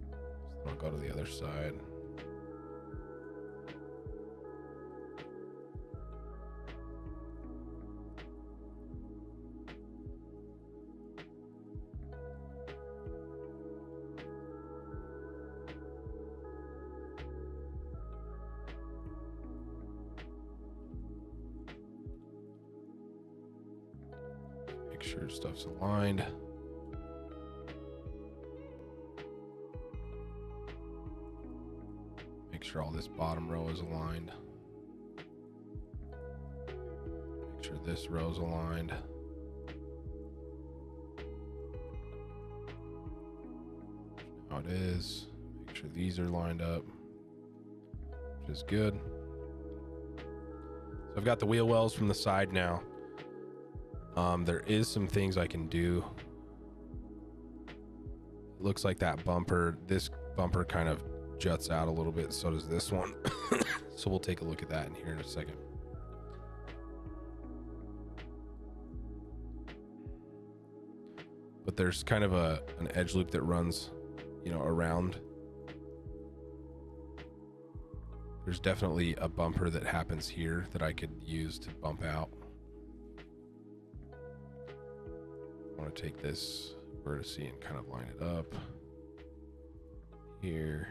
So I'll go to the other side. sure stuff's aligned. Make sure all this bottom row is aligned. Make sure this row is aligned. Now it is. Make sure these are lined up, which is good. So I've got the wheel wells from the side now. There is some things I can do. It looks like that bumper, this bumper kind of juts out a little bit. So does this one. So we'll take a look at that in here in a second. But there's kind of an edge loop that runs, you know, around. There's definitely a bumper that happens here that I could use to bump out. I want to take this vertice and kind of line it up here.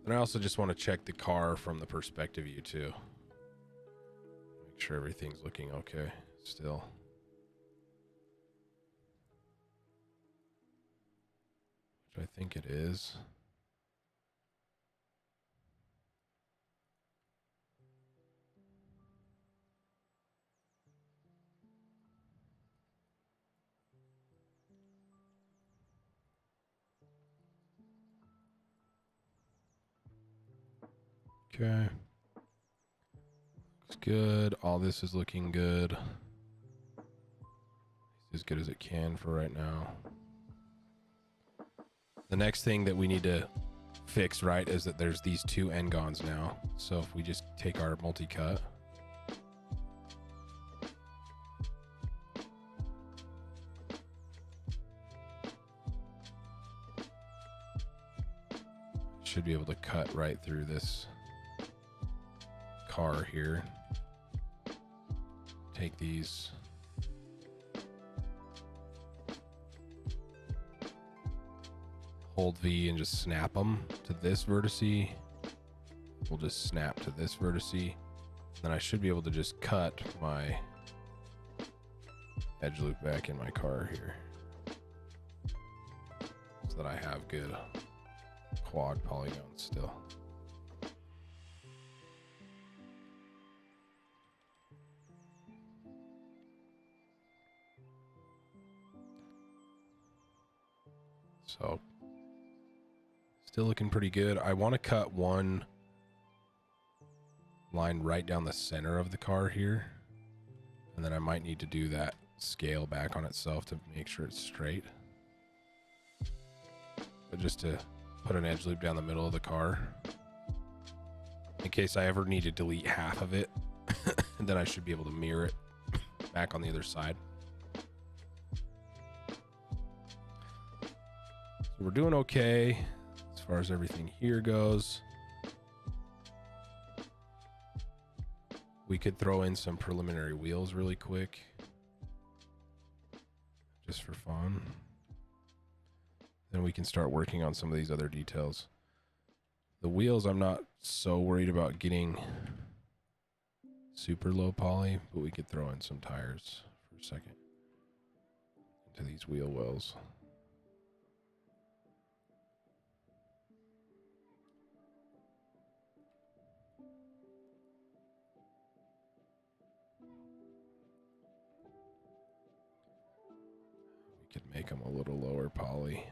And I also just want to check the car from the perspective view too. Make sure everything's looking okay still. Which I think it is. Okay. Looks good. All this is looking good. As good as it can for right now. The next thing that we need to fix, right, is that there's these two N-gons now. So if we just take our multi-cut. Should be able to cut right through this car here. Take these. Hold V and just snap them to this vertice. We'll just snap to this vertice. Then I should be able to just cut my edge loop back in my car here. So that I have good quad polygons still. So still looking pretty good. I want to cut one line right down the center of the car here. And then I might need to do that scale back on itself to make sure it's straight. But just to put an edge loop down the middle of the car in case I ever need to delete half of it. And then I should be able to mirror it back on the other side. So we're doing okay as far as everything here goes. We could throw in some preliminary wheels really quick, just for fun. Then we can start working on some of these other details. The wheels, I'm not so worried about getting super low poly, but we could throw in some tires for a second into these wheel wells. We could make them a little lower poly.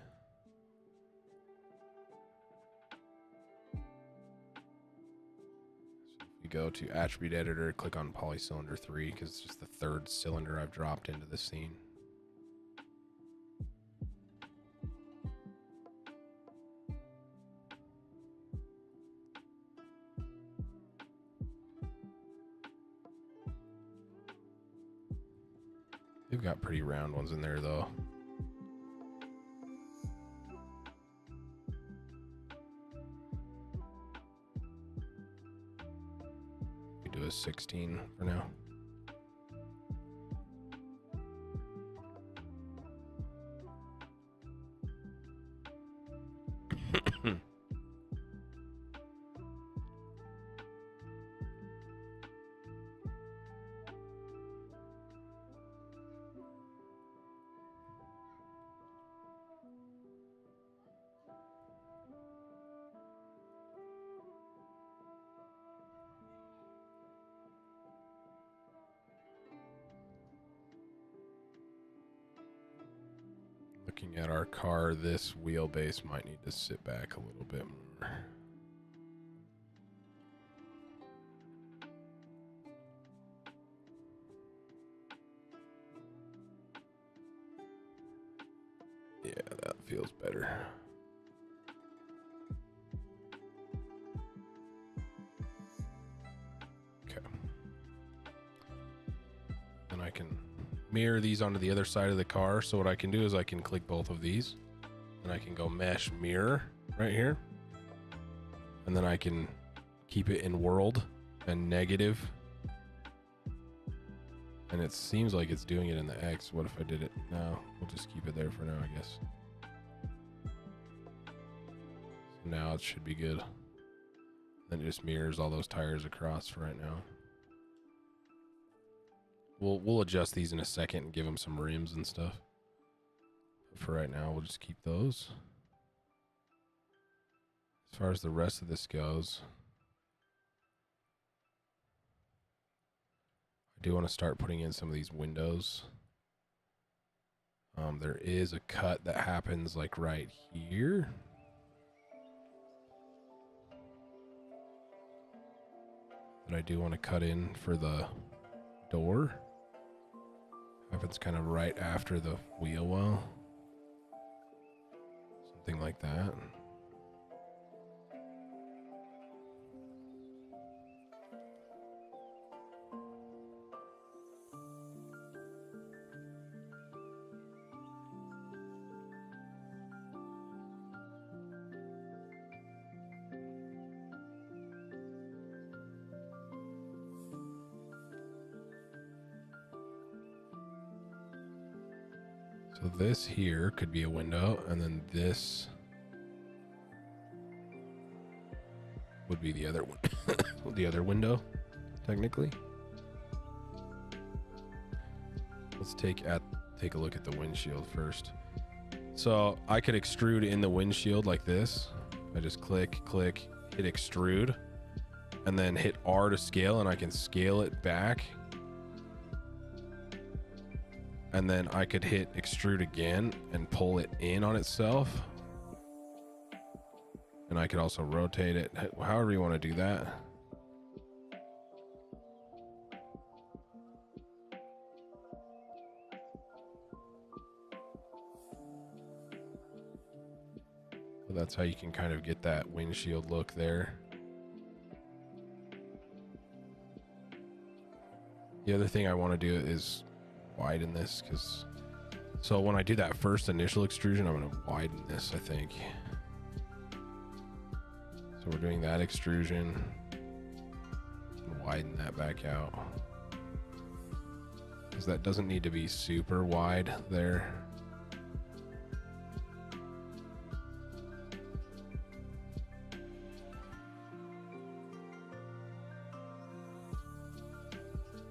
Go to attribute editor, click on polycylinder 3 because it's just the third cylinder I've dropped into the scene. They've got pretty round ones in there though. Do a 16 for now. looking at our car, this wheelbase might need to sit back a little bit more. Yeah, that feels better. Okay. Then I can mirror these onto the other side of the car. So what I can do is I can click both of these and I can go mesh mirror right here. And then I can keep it in world and negative. And it seems like it's doing it in the X. What if I did it? No, we'll just keep it there for now, I guess. So now it should be good. Then it just mirrors all those tires across for right now. We'll adjust these in a second and give them some rims and stuff. But for right now, we'll just keep those. As far as the rest of this goes, I do want to start putting in some of these windows. There is a cut that happens like right here. That I do want to cut in for the door. Happens kind of right after the wheel well. Something like that. So this here could be a window, and then this would be the other one, the other window, technically. Let's take a look at the windshield first. So I could extrude in the windshield like this. I just click, hit extrude, and then hit R to scale, and I can scale it back. And then I could hit extrude again and pull it in on itself. And I could also rotate it, however you want to do that. So that's how you can kind of get that windshield look there. The other thing I want to do is widen this, because so when I do that first initial extrusion, I'm going to widen this, I think. So we're doing that extrusion and widen that back out, because that doesn't need to be super wide there.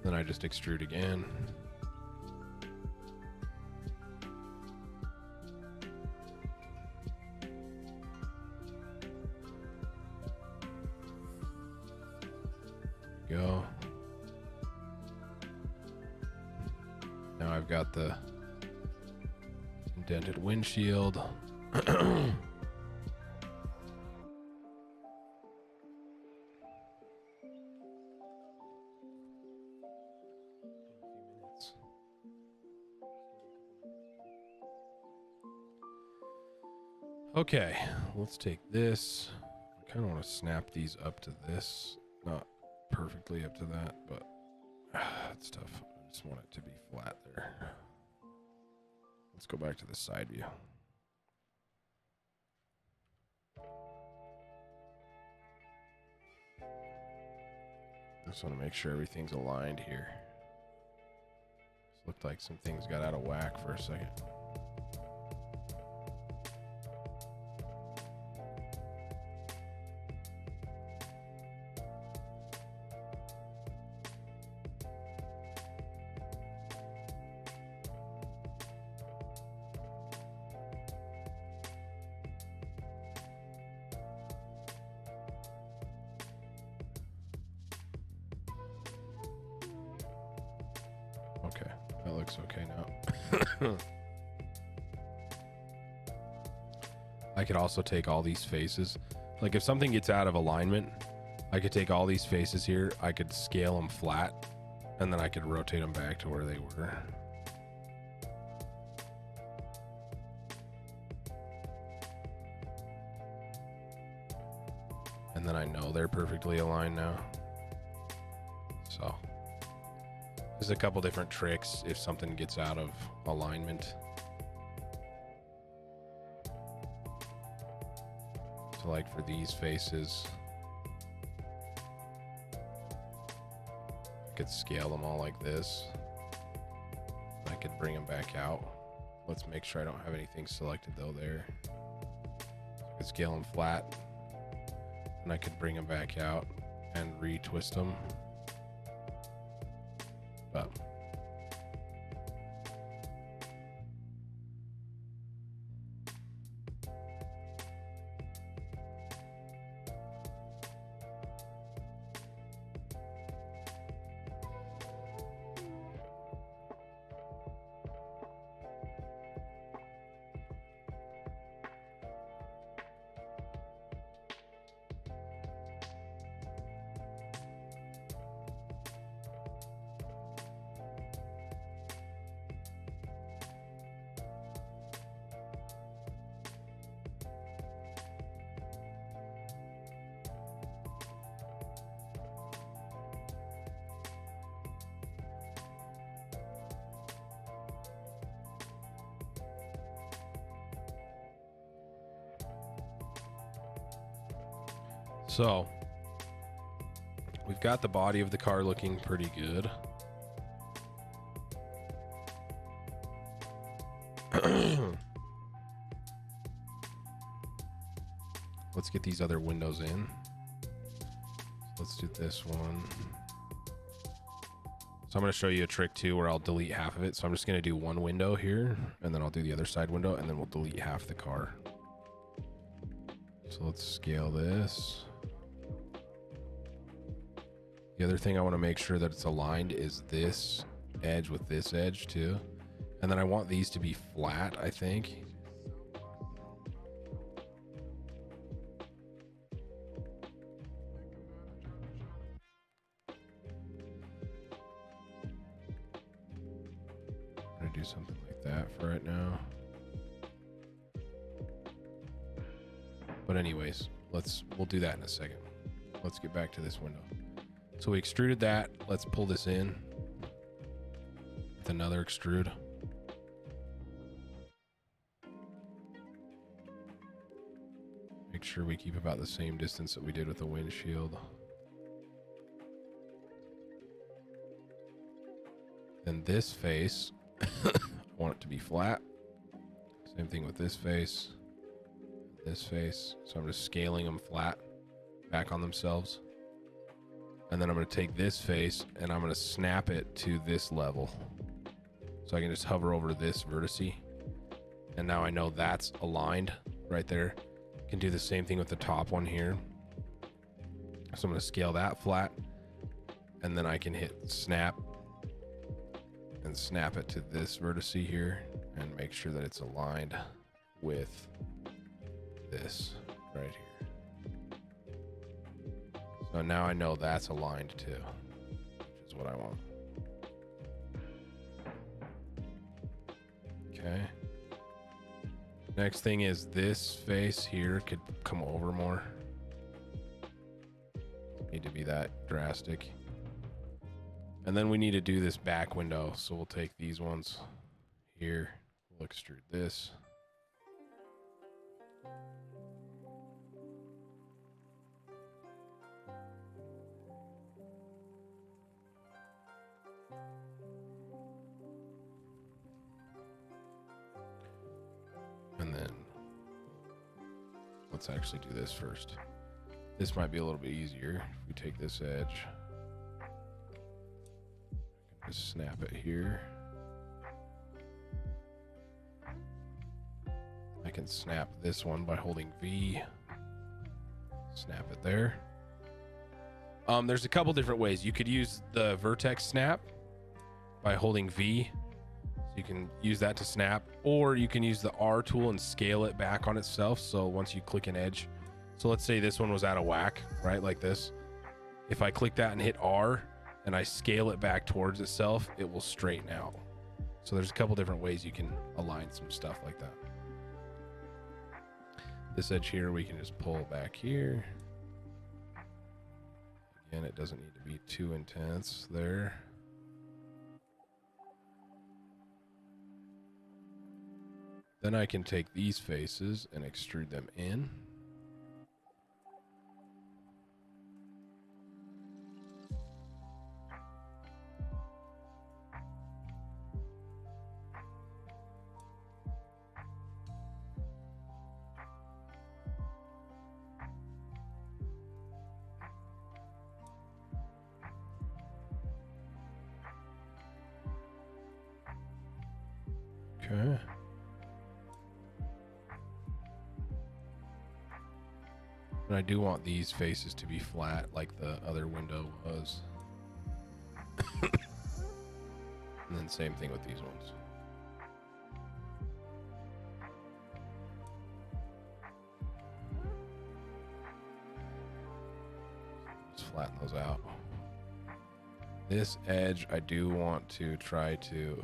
Then I just extrude again. Go. Now I've got the indented windshield. Okay, let's take this. I kind of want to snap these up to this. Not perfectly up to that, but it's tough. I just want it to be flat there. Let's go back to the side view. Just want to make sure everything's aligned here. This looked like some things got out of whack for a second. Okay, that looks okay now. I could also take all these faces. Like if something gets out of alignment, I could take all these faces here, I could scale them flat, and then I could rotate them back to where they were. And then I know they're perfectly aligned now. So there's a couple different tricks if something gets out of alignment. So like for these faces, I could scale them all like this. I could bring them back out. Let's make sure I don't have anything selected though there. I could scale them flat, and I could bring them back out and retwist them. But so we've got the body of the car looking pretty good. Let's get these other windows in. Let's do this one. So I'm going to show you a trick too where I'll delete half of it. So I'm just going to do one window here, and then I'll do the other side window, and then we'll delete half the car. So let's scale this. The other thing I want to make sure that it's aligned is this edge with this edge too. And then I want these to be flat, I think. I'm gonna do something like that for right now. But anyways, we'll do that in a second. Let's get back to this window. So we extruded that. Let's pull this in with another extrude. Make sure we keep about the same distance that we did with the windshield. Then this face, I want it to be flat. Same thing with this face, this face. So I'm just scaling them flat back on themselves. And then I'm going to take this face and I'm going to snap it to this level. So I can just hover over this vertice. And now I know that's aligned right there. Can do the same thing with the top one here. So I'm going to scale that flat. And then I can hit snap and snap it to this vertice here and make sure that it's aligned with this right here. So now I know that's aligned too, which is what I want. Okay. Next thing is this face here could come over more. Need to be that drastic. And then we need to do this back window. So we'll take these ones here. We'll extrude this. And then let's actually do this first. This might be a little bit easier. If we take this edge, just snap it here. I can snap this one by holding V. Snap it there. There's a couple different ways. You could use the vertex snap by holding V. you can use that to snap, or you can use the R tool and scale it back on itself. So once you click an edge, so let's say this one was out of whack, right? Like this. If I click that and hit R and I scale it back towards itself, it will straighten out. So there's a couple different ways you can align some stuff like that. This edge here, we can just pull back here. Again, it doesn't need to be too intense there. Then I can take these faces and extrude them in. Okay. And I do want these faces to be flat like the other window was. And then same thing with these ones. Just flatten those out. This edge, I do want to try to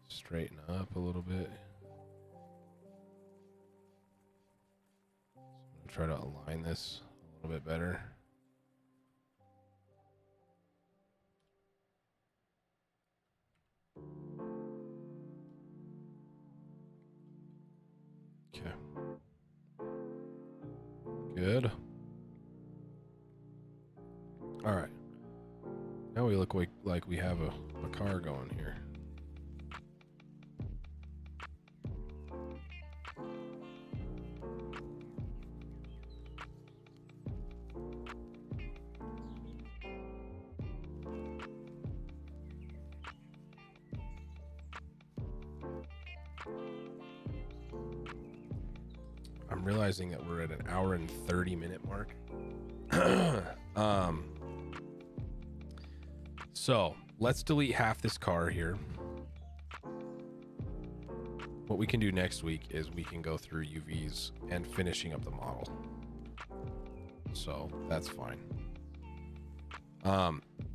straighten up a little bit. So I'm gonna try to align this a little bit better. Okay. Good. All right. Now we look like we have a car going here. I'm realizing that we're at an hour and 30-minute mark. So let's delete half this car here. What we can do next week is we can go through UVs and finishing up the model. So that's fine.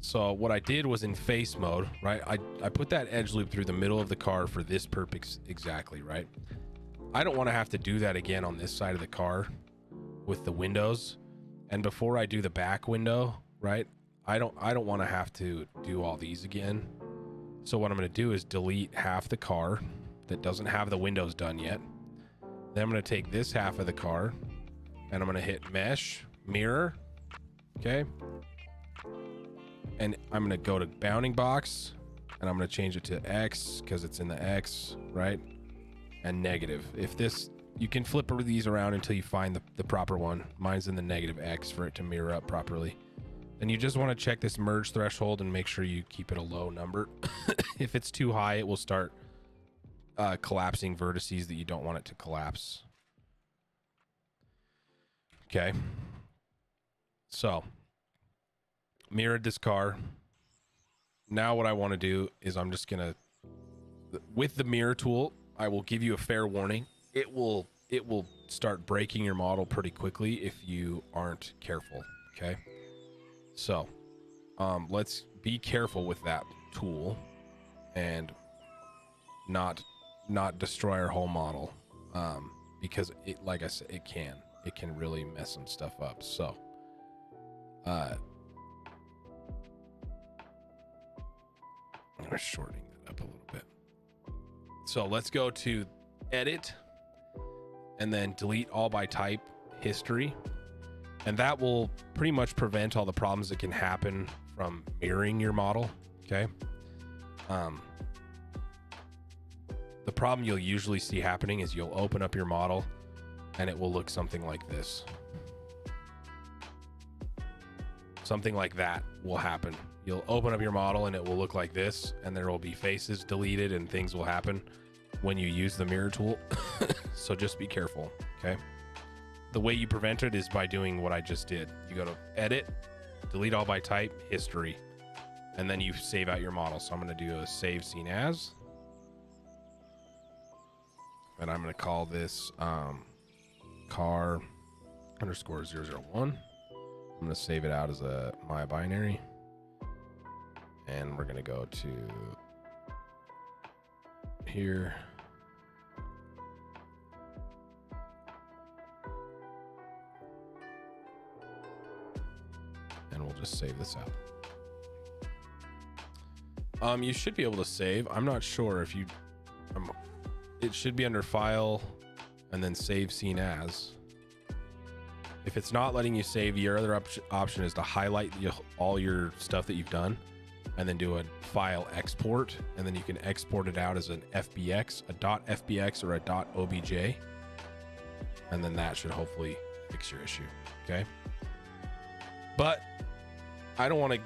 So what I did was in face mode, right? I put that edge loop through the middle of the car for this purpose exactly, right? I don't want to have to do that again on this side of the car with the windows. And before I do the back window, right? I don't want to have to do all these again. So what I'm going to do is delete half the car that doesn't have the windows done yet. Then I'm going to take this half of the car and I'm going to hit mesh, mirror. Okay. And I'm going to go to bounding box and I'm going to change it to X because it's in the X, right? And negative. If this, you can flip these around until you find the proper one. Mine's in the negative X for it to mirror up properly. Then you just want to check this merge threshold and make sure you keep it a low number. If it's too high, it will start collapsing vertices that you don't want it to collapse. Okay. So, mirrored this car. Now what I want to do is I'm just going to, with the mirror tool, I will give you a fair warning. It will start breaking your model pretty quickly if you aren't careful. Okay. So, let's be careful with that tool and not destroy our whole model. Because it, like I said, it can really mess some stuff up. So, I'm shortening that up a little bit. So let's go to edit and then delete all by type history. And that will pretty much prevent all the problems that can happen from mirroring your model. Okay. The problem you'll usually see happening is you'll open up your model and it will look something like this. Something like that will happen. You'll open up your model and it will look like this, and there will be faces deleted and things will happen when you use the mirror tool. So just be careful. Okay. The way you prevent it is by doing what I just did. You go to edit, delete all by type, history. and then you save out your model. So I'm going to do a save scene as, and I'm going to call this car underscore 001. I'm going to save it out as a my binary, and we're going to go to here. And we'll just save this out. You should be able to save. I'm not sure if you, it should be under file and then save scene as. If it's not letting you save, your other option is to highlight all your stuff that you've done and then do a file export, and then you can export it out as an FBX, a .fbx or a .obj, and then that should hopefully fix your issue. Okay. But I don't want to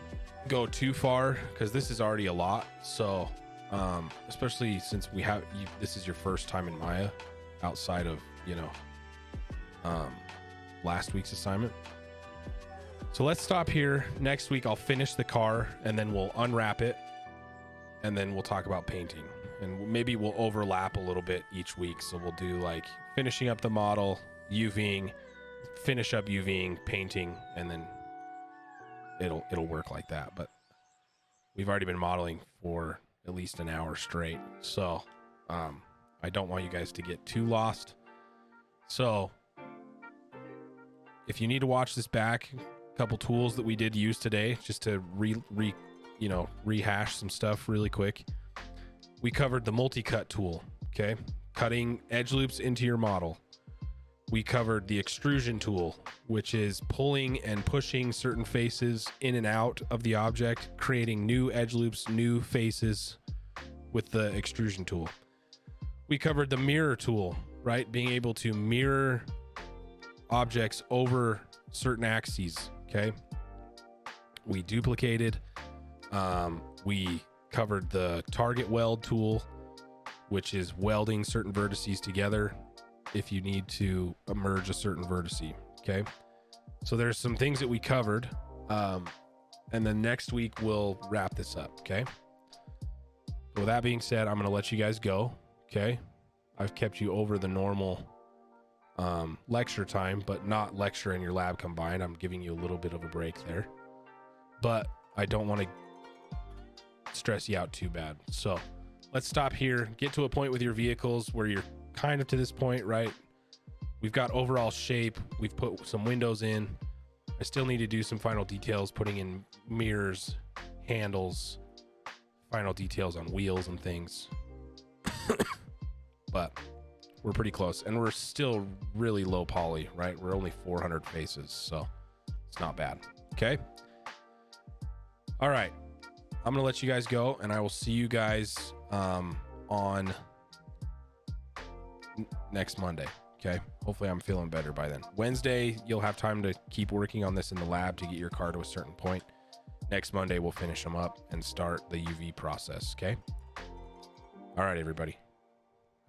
go too far because this is already a lot. So, especially since we have this is your first time in Maya outside of, last week's assignment. So let's stop here. Next week, I'll finish the car and then we'll unwrap it. And then we'll talk about painting, and maybe we'll overlap a little bit each week. So we'll do like finishing up the model, UVing, finish up UVing, painting, and then it'll work like that. But we've already been modeling for at least an hour straight, so I don't want you guys to get too lost. So if you need to watch this back, a couple tools that we did use today just to rehash some stuff really quick. We covered the multi-cut tool, okay, cutting edge loops into your model. We covered the extrusion tool, which is pulling and pushing certain faces in and out of the object, creating new edge loops, new faces with the extrusion tool. We covered the mirror tool, right? Being able to mirror objects over certain axes, okay? We duplicated. We covered the target weld tool, which is welding certain vertices together if you need to merge a certain vertice. Okay, so there's some things that we covered, and then next week we'll wrap this up. Okay, with that being said, I'm gonna let you guys go. Okay, I've kept you over the normal lecture time, but not lecture and your lab combined. I'm giving you a little bit of a break there, but I don't want to stress you out too bad. So let's stop here, get to a point with your vehicles where you're kind of to this point, right? We've got overall shape. We've put some windows in. I still need to do some final details, putting in mirrors, handles, final details on wheels and things. But we're pretty close, and we're still really low poly, right? We're only 400 faces, so it's not bad. Okay. All right. I'm going to let you guys go, and I will see you guys on next Monday. Okay. Hopefully I'm feeling better by then. Wednesday, you'll have time to keep working on this in the lab to get your car to a certain point. Next Monday, we'll finish them up and start the UV process. Okay. All right, everybody.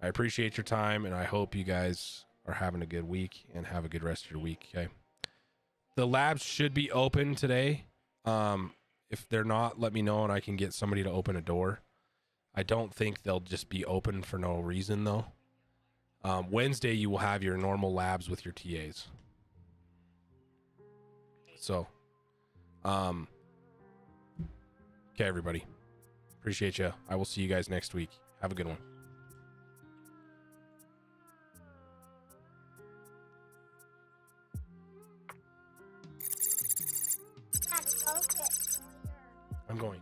I appreciate your time, and I hope you guys are having a good week and have a good rest of your week. Okay. The labs should be open today. If they're not, let me know and I can get somebody to open a door. I don't think they'll just be open for no reason though. Wednesday, you will have your normal labs with your TAs. So, okay, everybody. Appreciate you. I will see you guys next week. Have a good one. I'm going.